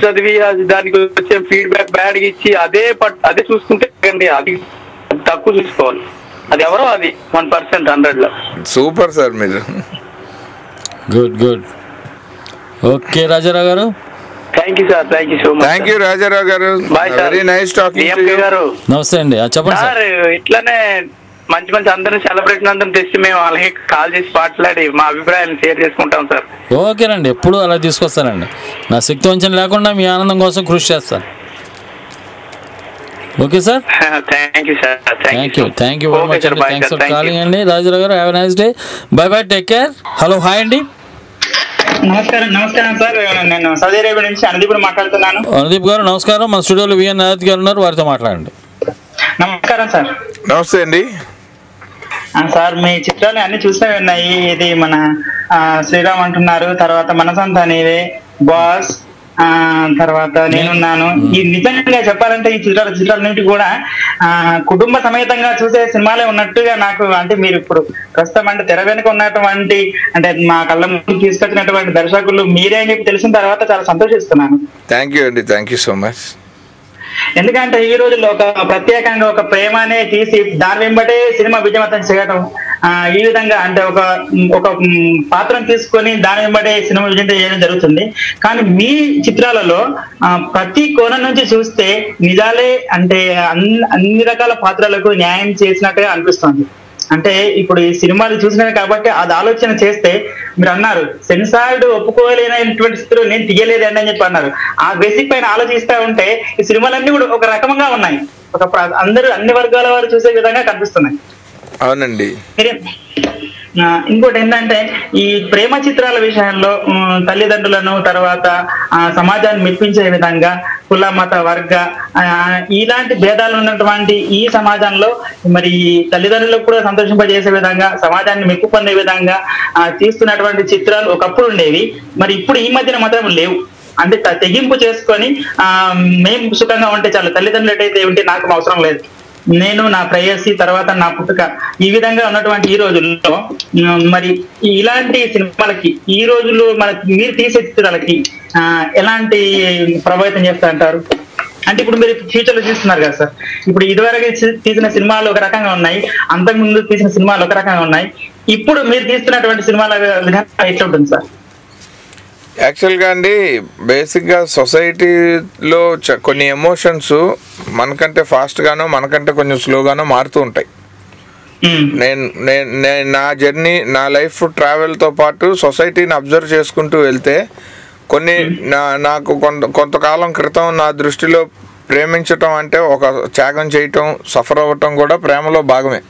చదివి దానికి వచ్చే ఫీడ్బ్యాక్ బ్యాడ్ ఇచ్చి అదే చూసుకుంటే అది తక్కువ చూసుకోవాలి. అది ఎవరో అది 1% 100 లో. సూపర్ సార్ మీరు. Good good. ఓకే రాజారావు గారు, thank you sir. Thank you so much. Thank you Rajarao గారు. Very nice talking to you. నమస్తే అండి. చెప్పండి సార్. ఇట్లానే మంచి మంచి అందరిని సెలబ్రేషన్ అందరిని తెచ్చి మేము వాళ్ళకి కాల్ చేసి మాట్లాడి మా అభిప్రాయాలను షేర్ చేసుకుంటాం సార్. ఓకేనండి, ఎప్పుడు అలా తీసుకొస్తానండి. నా శక్తి వంచన లేకుండా మీ ఆనందం కోసం కృషి చేస్తాను. Okay sir. Thank you sir. Thank you very much అండి. థ్యాంక్స్ ఫర్ కాలింగ్ అండి రాజారావు గారు. Have a nice day. By by, take care. Hello, hi అండి. నమస్కారం సార్. నేను సౌదీ అరేబియా నుంచి అనుదీప్ మాట్లాడుతున్నాను. అనుదీప్ గారు నమస్కారం. మన స్టూడియోలో విఎన్ ఆదిత్య గారు ఉన్నారు, వారితో మాట్లాడండి. నమస్కారం సార్. నమస్తే అండి సార్. మీ చిత్రాలు అన్ని చూసే ఉన్నాయి. ఇది మన శ్రీరామ్ అంటున్నారు, తర్వాత మనసంతా నీవే, బాస్, తర్వాత నేనున్నాను. ఈ నిజంగా చెప్పాలంటే ఈ చిత్రాలన్నింటి కూడా కుటుంబ సమేతంగా చూసే సినిమాలే ఉన్నట్టుగా నాకు. అంటే మీరు ఇప్పుడు ప్రస్తుతం అంటే తెర వెనుక ఉన్నటువంటి అంటే మా కళ్ళ ముందు తీసుకొచ్చినటువంటి దర్శకులు మీరే అని చెప్పి తెలిసిన తర్వాత చాలా సంతోషిస్తున్నాను. థ్యాంక్ యూ అండి. Thank you so much. ఎందుకంటే ఈ రోజుల్లో ఒక ప్రత్యేకంగా ఒక ప్రేమనే తీసి దాని వెంబడే సినిమా విజయవంతం చేయడం, ఈ విధంగా అంటే ఒక పాత్రను తీసుకొని దాని వెంబడే సినిమా విజయవంతం చేయడం జరుగుతుంది. కానీ మీ చిత్రాలలో ప్రతి కోణం నుంచి చూస్తే నిజాలే అంటే అన్ని రకాల పాత్రలకు న్యాయం చేసినట్టుగా అనిపిస్తుంది. అంటే ఇప్పుడు ఈ సినిమాలు చూసినాను కాబట్టి అది ఆలోచన చేస్తే, మీరు అన్నారు సెన్సార్డ్ ఒప్పుకోలేనటువంటి స్థితిలో నేను తీయలేదండి అని చెప్పి అన్నారు. ఆ బేసిక్ పైన ఆలోచిస్తూ ఉంటే ఈ సినిమాలన్నీ కూడా ఒక రకంగా ఉన్నాయి, అందరూ అన్ని వర్గాల వారు చూసే విధంగా కనిపిస్తున్నాయి. అవునండి. ఇంకోటి ఏంటంటే ఈ ప్రేమ చిత్రాల విషయంలో తల్లిదండ్రులను తర్వాత సమాజాన్ని మెప్పించే విధంగా కుల మత వర్గ ఇలాంటి భేదాలు ఉన్నటువంటి ఈ సమాజంలో మరి తల్లిదండ్రులకు కూడా సంతోషింపజేసే విధంగా సమాజాన్ని మెప్పు పొందే విధంగా తీస్తున్నటువంటి చిత్రాలు ఒకప్పుడు ఉండేవి. మరి ఇప్పుడు ఈ మధ్యన మాత్రం లేవు. అంటే తెగింపు చేసుకొని మేము సుఖంగా ఉంటే చాలు, తల్లిదండ్రులు ఎటైతే ఉంటే నాకు అవసరం లేదు, నేను నా ప్రేయసి తర్వాత నా పుట్టుక, ఈ విధంగా ఉన్నటువంటి ఈ రోజుల్లో మరి ఇలాంటి సినిమాలకి ఈ రోజుల్లో మీరు తీసే చిత్రాలకి ఎలాంటి ప్రభావితం చేస్తా అంటారు? అంటే ఇప్పుడు మీరు ఫ్యూచర్ లో చూస్తున్నారు కదా సార్, ఇప్పుడు ఇదివరకు తీసిన సినిమాలు ఒక రకంగా ఉన్నాయి, అంతకుముందు తీసిన సినిమాలు ఒక రకంగా ఉన్నాయి, ఇప్పుడు మీరు తీస్తున్నటువంటి సినిమాల విధానం ఎట్లా ఉంటుంది సార్? యాక్చువల్గా అండి, బేసిక్గా సొసైటీలో కొన్ని ఎమోషన్స్ మనకంటే ఫాస్ట్గానో మనకంటే కొంచెం స్లోగానో మారుతూ ఉంటాయి. నేను నా జర్నీ, నా లైఫ్ ట్రావెల్తో పాటు సొసైటీని అబ్జర్వ్ చేసుకుంటూ వెళ్తే కొన్ని నాకు కొంతకాలం క్రితం నా దృష్టిలో ప్రేమించటం అంటే ఒక త్యాగం చేయటం, సఫర్ అవ్వటం కూడా ప్రేమలో భాగమే.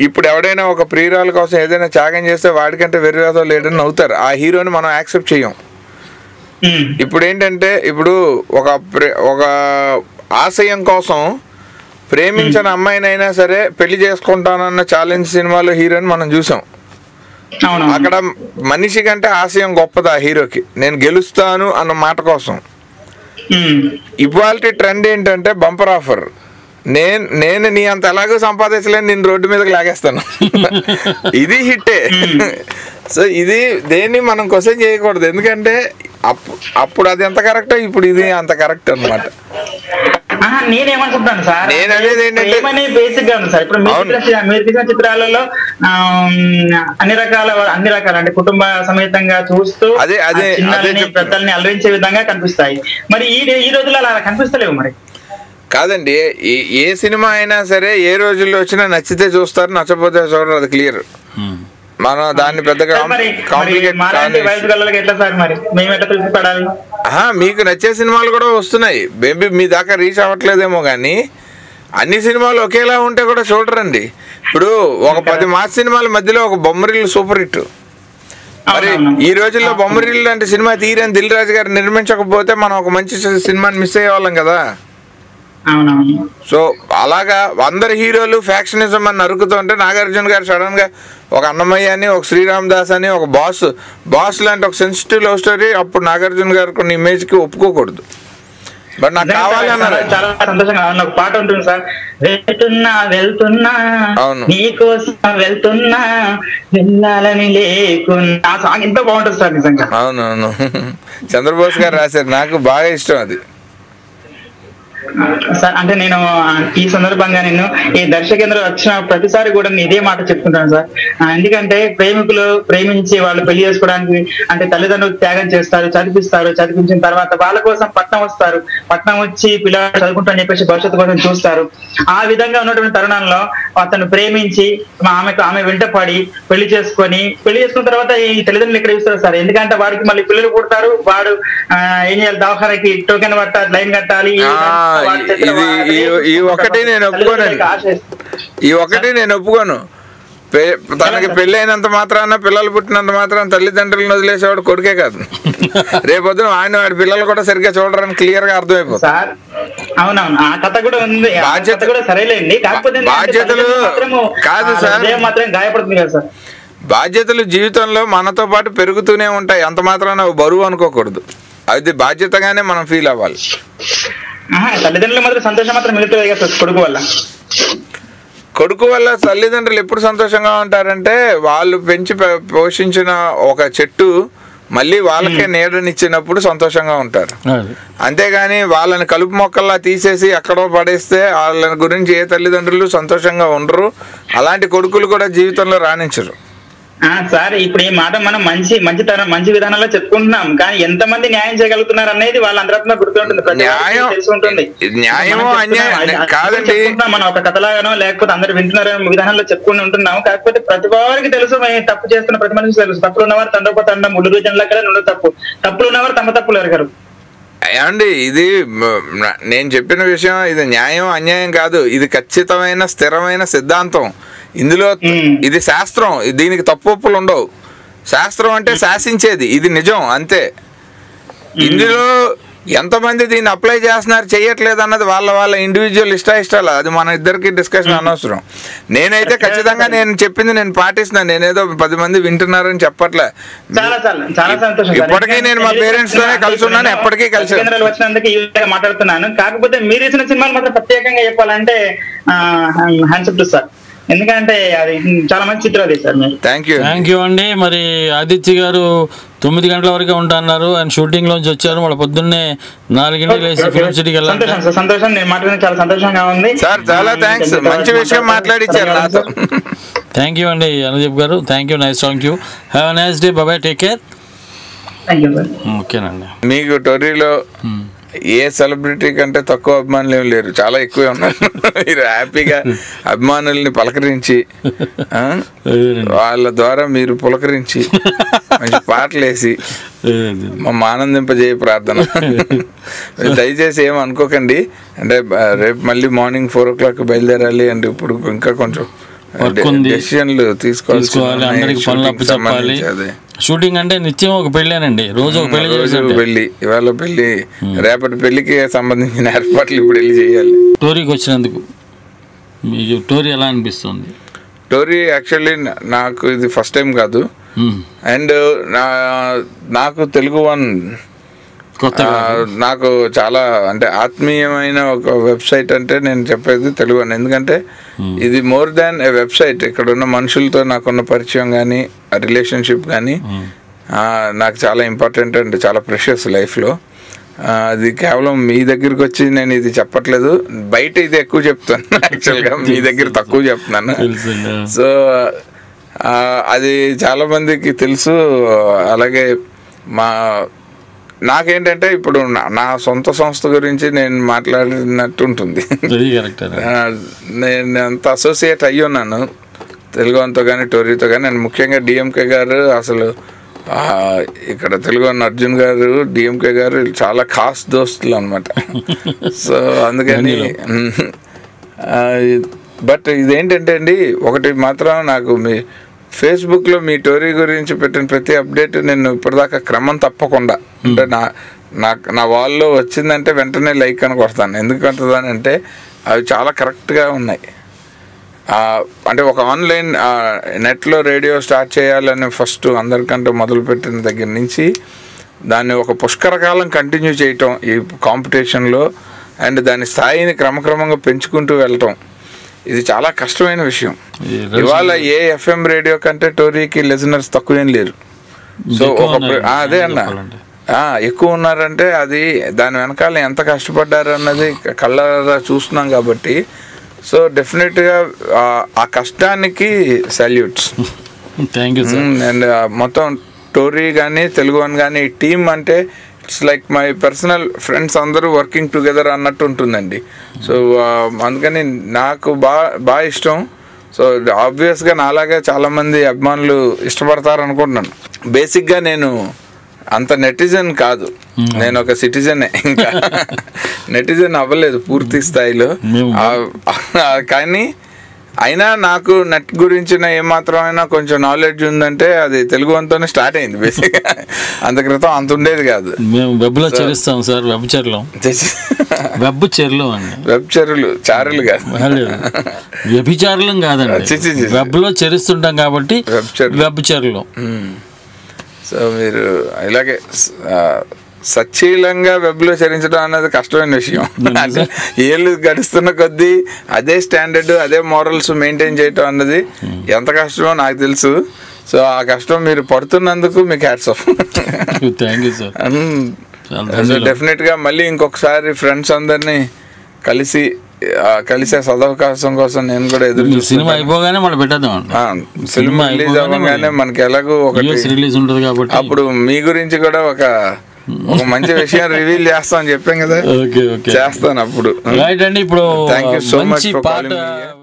ఇప్పుడు ఎవడైనా ఒక ప్రియురాల కోసం ఏదైనా త్యాగం చేస్తే వాడికంటే వెర్రివాదో లేడని నవ్వుతారు. ఆ హీరోని మనం యాక్సెప్ట్ చేయం. ఇప్పుడు ఏంటంటే, ఇప్పుడు ఒక ఆశయం కోసం ప్రేమించిన అమ్మాయినైనా సరే పెళ్లి చేసుకుంటానన్న ఛాలెంజ్ సినిమాలో హీరోని మనం చూసాం. అక్కడ మనిషి కంటే ఆశయం గొప్పది ఆ హీరోకి, నేను గెలుస్తాను అన్న మాట కోసం. ఇవాల్టి ట్రెండ్ ఏంటంటే బంపర్ ఆఫర్, నేను నీ అంత ఎలాగో సంపాదించలేను, నేను రోడ్డు మీదకి లాగేస్తాను. ఇది హిట్టే. సో ఇది దేన్ని మనం క్వశ్చన్ చేయకూడదు, ఎందుకంటే అప్పుడు అది ఎంత కరెక్టో ఇప్పుడు ఇది అంత కరెక్ట్ అనమాట. నేనేమనుకుంటాను సార్, నేను అనేది ఏంటంటే బేసిక్ గా ఉంది సార్. ఇప్పుడు మీరు తీసిన చిత్రాలలో అన్ని రకాల అంటే కుటుంబ సమేతంగా చూస్తూ చిన్నల్ని పెద్దల్ని అలరించే విధంగా కనిపిస్తాయి. మరి ఈ రోజుల్లో అలా కనిపిస్తలేవు. మరి కాదండి, ఏ సినిమా అయినా సరే ఏ రోజుల్లో వచ్చినా నచ్చితే చూస్తారు, నచ్చపోతే చూడరు, అది క్లియర్. మనం దాన్ని పెద్దగా మీకు నచ్చే సినిమాలు కూడా వస్తున్నాయి, మేబీ మీ దాకా రీచ్ అవ్వట్లేదేమో, కానీ అన్ని సినిమాలు ఒకేలా ఉంటే కూడా చూడరండి. ఇప్పుడు ఒక 10 మాస్ సినిమాల మధ్యలో ఒక బొమ్మరిల్లు సూపర్ హిట్. మరి ఈ రోజుల్లో బొమ్మరిల్లు అంటే సినిమా తీరని దిల్ రాజు గారు నిర్మించకపోతే మనం ఒక మంచి సినిమాని మిస్ అయ్యేవాళ్ళం కదా. సో అలాగా అందరు హీరోలు ఫ్యాక్షనిజం అని నరుకుతుంటే నాగార్జున గారు సడన్ గా ఒక అన్నమయ్య అని, ఒక శ్రీరామ్ దాస్ అని, ఒక బాస్ లాంటి ఒక సెన్సిటివ్ లవ్ స్టోరీ, అప్పుడు నాగార్జున గారు కొన్ని ఇమేజ్ కి ఒప్పుకోకూడదు. బట్ నాకు కావాలి అన్నారు. చాలా సంతోషంగా ఒక పాట ఉంటుంది సార్, వెళ్తున్నా నీకోసం వెళ్తున్నా వెళ్ళాలని లేకున్నా, ఆ సాంగ్ ఎంత బాగుంటుంది సార్ నిజంగా. అవునవును, చంద్రబోస్ గారు రాశారు, నాకు బాగా ఇష్టం అది. సార్ అంటే నేను ఈ సందర్భంగా నేను ఈ దర్శకేంద్రం వచ్చిన ప్రతిసారి కూడా నేను ఇదే మాట చెప్తుంటాను సార్. ఎందుకంటే ప్రేమికులు ప్రేమించి వాళ్ళు పెళ్లి చేసుకోవడానికి అంటే తల్లిదండ్రులు త్యాగం చేస్తారు, చదివించిన తర్వాత వాళ్ళ కోసం పట్నం వస్తారు, పట్నం వచ్చి పిల్లలు చదువుకుంటారని చెప్పేసి భవిష్యత్తు కోసం చూస్తారు. ఆ విధంగా ఉన్నటువంటి తరుణంలో అతను ప్రేమించి ఆమె వెంట పడి పెళ్లి చేసుకున్న తర్వాత ఈ తల్లిదండ్రులు ఎక్కడ ఇస్తారు సార్? ఎందుకంటే వాడికి మళ్ళీ పిల్లలు పుడతారు, వాడు ఏం చేయాలి, దవాఖానకి టోకెన్ పట్టాలి, లైన్ కట్టాలి. ఈ ఒకటి నేను ఒప్పుకోను. తనకి పెళ్లి అయినంత మాత్రాన, పిల్లలు పుట్టినంత మాత్రాన తల్లిదండ్రులను వదిలేసేవాడు కొడుకే కాదు, రేపొద్దున వాడి పిల్లలు కూడా సరిగ్గా చూడరని క్లియర్ గా అర్థమైపోతుంది. బాధ్యతలు కాదు సార్, బాధ్యతలు జీవితంలో మనతో పాటు పెరుగుతూనే ఉంటాయి, అంత మాత్రాన బరువు అనుకోకూడదు. అది బాధ్యతగానే మనం ఫీల్ అవ్వాలి. తల్లిదండ్రులు మాత్రం సంతోషం మాత్రం మిగులుతుంది కదా కొడుకు వల్ల తల్లిదండ్రులు ఎప్పుడు సంతోషంగా ఉంటారంటే, వాళ్ళు పెంచి పోషించిన ఒక చెట్టు మళ్ళీ వాళ్ళకే నీడనిచ్చినప్పుడు సంతోషంగా ఉంటారు. అంతేగాని వాళ్ళని కలుపు మొక్కల్లా తీసేసి ఎక్కడో పడేస్తే వాళ్ళ గురించి ఏ తల్లిదండ్రులు సంతోషంగా ఉండరు. అలాంటి కొడుకులు కూడా జీవితంలో రాణించరు. సార్ ఇప్పుడు ఈ మాట మనం మంచి విధానంలో చెప్పుకుంటున్నాం, కానీ ఎంతమంది న్యాయం చేయగలుగుతున్నారు అనేది వాళ్ళ అందరిలో గుర్తుంటుంది, మనం ఒక కథలాగానో లేకపోతే అందరు వింటున్నారు విధానంలో చెప్పుకుని ఉంటున్నాం. కాకపోతే ప్రతి వారికి తెలుసు తప్పు చేస్తున్న ప్రతి మనిషి తెలుసు. తప్పులు ఉన్నవారు తండ్రి ముళ్ళు రుజులక్కడ నుండి తప్పులు ఉన్నవారు తమ తప్పులు ఎరగరు. ఏమండి ఇది నేను చెప్పిన విషయం, ఇది న్యాయం అన్యాయం కాదు, ఇది ఖచ్చితమైన స్థిరమైన సిద్ధాంతం. ఇందులో ఇది శాస్త్రం, దీనికి తప్పులు ఉండవు. శాస్త్రం అంటే శాసించేది, ఇది నిజం అంతే. ఇందులో ఎంతమంది దీన్ని అప్లై చేస్తున్నారు చేయట్లేదు అన్నది వాళ్ళ ఇండివిజువల్ ఇష్టాలు, అది మన ఇద్దరికి డిస్కషన్ అనవసరం. నేనైతే ఖచ్చితంగా నేను చెప్పింది నేను పాటిస్తున్నాను. నేనేదో 10 మంది వింటున్నారని చెప్పట్లే. ఇప్పటికీ నేను మా పేరెంట్స్ తోనే కలిసి ఉన్నాను, ఎప్పటికీ కలిసి వచ్చినందుకు మాట్లాడుతున్నాను. కాకపోతే మీరు ఇచ్చిన సినిమాలు మాత్రం ప్రత్యేకంగా చెప్పాలంటే హ్యాండ్స్ సార్, ఎందుకంటే అది చాలా మంచి చిత్రాలు సార్. థ్యాంక్ యూ అండి. మరి ఆదిత్య గారు 9 గంటల వరకు ఉంటాన్నారు, ఆయన షూటింగ్ లోంచి వచ్చారు. వాళ్ళ పొద్దున్నే 4 గంటలకు లేచి ఫిల్మ్ సిటీకి వెళ్ళాలి. సంతోషం, నేను మాట్లాడిన చాలా సంతోషంగా ఉంది సార్. చాలా థ్యాంక్స్, మంచి విషయం మాట్లాడిచ్చారు నాతో. థ్యాంక్ యూ అండి అనుదీప్ గారు. Thank you, nice talking you. Have a nice day, bye, take care. ఓకేనండి. మీకు టోరీలో ఏ సెలబ్రిటీ కంటే తక్కువ అభిమానులు ఏమి లేరు, చాలా ఎక్కువే ఉన్నారు. మీరు హ్యాపీగా అభిమానుల్ని పలకరించి వాళ్ళ ద్వారా మీరు పులకరించి మంచి పాటలు వేసి మా ఆనందింపజేయ ప్రార్థన. దయచేసి ఏం అనుకోకండి. అంటే రేపు మళ్ళీ మార్నింగ్ 4 o'clock బయలుదేరాలి. అంటే ఇప్పుడు ఇంకా కొంచెం డెసిషన్లు తీసుకోవాలి, అందరికి పనులు అప్పు చెప్పాలి. షూటింగ్ అంటే నిత్యం ఒక పెళ్ళేనండి, రోజు ఒక పెళ్లి. ఇవాళ పెళ్లి, రేపటి పెళ్లికి సంబంధించిన ఏర్పాట్లు ఇప్పుడు వెళ్ళి చేయాలి. టోరీకి వచ్చినందుకు మీకు టోరీ ఎలా అనిపిస్తుంది? టోరీ యాక్చువల్లీ నాకు ఇది ఫస్ట్ టైం కాదు. అండ్ నాకు తెలుగు వన్ నాకు చాలా అంటే ఆత్మీయమైన ఒక వెబ్సైట్ అంటే నేను చెప్పేది తెలుగు వన్. ఎందుకంటే ఇది మోర్ దాన్ ఏ వెబ్సైట్. ఇక్కడ ఉన్న మనుషులతో నాకున్న పరిచయం కానీ ఆ రిలేషన్షిప్ కానీ నాకు చాలా ఇంపార్టెంట్ అండ్ చాలా ప్రెషియస్ లైఫ్లో. అది కేవలం మీ దగ్గరికి వచ్చి నేను ఇది చెప్పట్లేదు, బయట ఇది ఎక్కువ చెప్తాను, యాక్చువల్గా మీ దగ్గర తక్కువ చెప్తున్నాను. సో అది చాలామందికి తెలుసు. అలాగే నాకేంటంటే ఇప్పుడు నా సొంత సంస్థ గురించి నేను మాట్లాడినట్టు ఉంటుంది. నేను అంత అసోసియేట్ అయ్యి ఉన్నాను తెలుగుతో కానీ టోరీతో కానీ. నేను ముఖ్యంగా డిఎంకే గారు, అసలు ఇక్కడ తెలుగు అర్జున్ గారు, డిఎంకే గారు చాలా ఖాస్ దోస్తులు అనమాట. సో అందుకని బట్ ఇదేంటంటే అండి, ఒకటి మాత్రం నాకు మీ ఫేస్బుక్లో మీ టోరీ గురించి పెట్టిన ప్రతి అప్డేట్ నేను ఇప్పటిదాకా క్రమం తప్పకుండా అంటే నా వాల్లో వచ్చిందంటే వెంటనే లైక్ అని కొడతాను. ఎందుకు కొడతానంటే అవి చాలా కరెక్ట్గా ఉన్నాయి. అంటే ఒక ఆన్లైన్ నెట్లో రేడియో స్టార్ట్ చేయాలని ఫస్ట్ అందరికంటే మొదలుపెట్టిన దగ్గర నుంచి దాన్ని ఒక పుష్కరకాలం కంటిన్యూ చేయటం ఈ కాంపిటీషన్లో, అండ్ దాని స్థాయిని క్రమక్రమంగా పెంచుకుంటూ వెళ్ళటం, ఇది చాలా కష్టమైన విషయం. ఇవాళ ఏ ఎఫ్ఎం రేడియో కంటే టోరీకి లిజనర్స్ తక్కువేం లేరు. సో అదే అన్న ఎక్కువ ఉన్నారంటే అది దాని వెనకాల ఎంత కష్టపడ్డారు అన్నది కళ్ళారా చూస్తున్నాం కాబట్టి. సో డెఫినెట్గా ఆ కష్టానికి సాల్యూట్స్. Thank you. అండ్ మొత్తం టోరీ కానీ తెలుగు వన్ కానీ టీమ్ అంటే it's like my personal friends అందరూ వర్కింగ్ టుగెదర్ అన్నట్టు ఉంటుందండి. సో అందుకని నాకు బాగా ఇష్టం. సో ఆబ్వియస్గా నాలాగే చాలామంది అభిమానులు ఇష్టపడతారు అనుకుంటున్నాను. బేసిక్గా నేను అంత నెటిజన్ కాదు, నేను ఒక సిటిజనే, ఇంకా నెటిజన్ అవ్వలేదు పూర్తి స్థాయిలో. కానీ అయినా నాకు నెట్ గురించిన ఏమాత్రమైనా కొంచెం నాలెడ్జ్ ఉందంటే అది తెలుగు అంతోనే స్టార్ట్ అయింది బేసిక్గా. అంత క్రితం అంత ఉండేది కాదు. మేము వెబ్లో చేస్తాం సార్, వెబ్ చెర్లో అండి. వెబ్ చెరులు చారులు కాదు, వ్యభిచారులం కాదండి, వెబ్లో చేరుస్తుంటాం కాబట్టి వెబ్ చెర్లో. సో మీరు ఇలాగే సచ్చీలంగా వెబ్లో చరించడం అన్నది కష్టమైన విషయం. అంటే ఏళ్ళు గడుస్తున్న కొద్దీ అదే స్టాండర్డ్ అదే మోరల్స్ మెయింటైన్ చేయటం అన్నది ఎంత కష్టమో నాకు తెలుసు. సో ఆ కష్టం మీరు పడుతున్నందుకు మీకు hats off. Thank you sir. Definite గా మళ్ళీ ఇంకొకసారి ఫ్రెండ్స్ అందరినీ కలిసే సదవకాశం కోసం నేను కూడా ఎదురు సినిమా అయిపోగానే మనం పెట్టేద్దాం. సినిమా రిలీజ్ అవ్వగానే మనకి ఎలాగో రిలీజ్ ఉంటుంది కాబట్టి అప్పుడు మీ గురించి కూడా ఒక మంచి విషయం రివీల్ చేస్తాం అని చెప్పాం కదా. చేస్తాను అప్పుడు. రైట్ అండి. ఇప్పుడు థ్యాంక్ యూ సో మచ్ మంచి ఫర్ పాట కాలింగ్ మీ.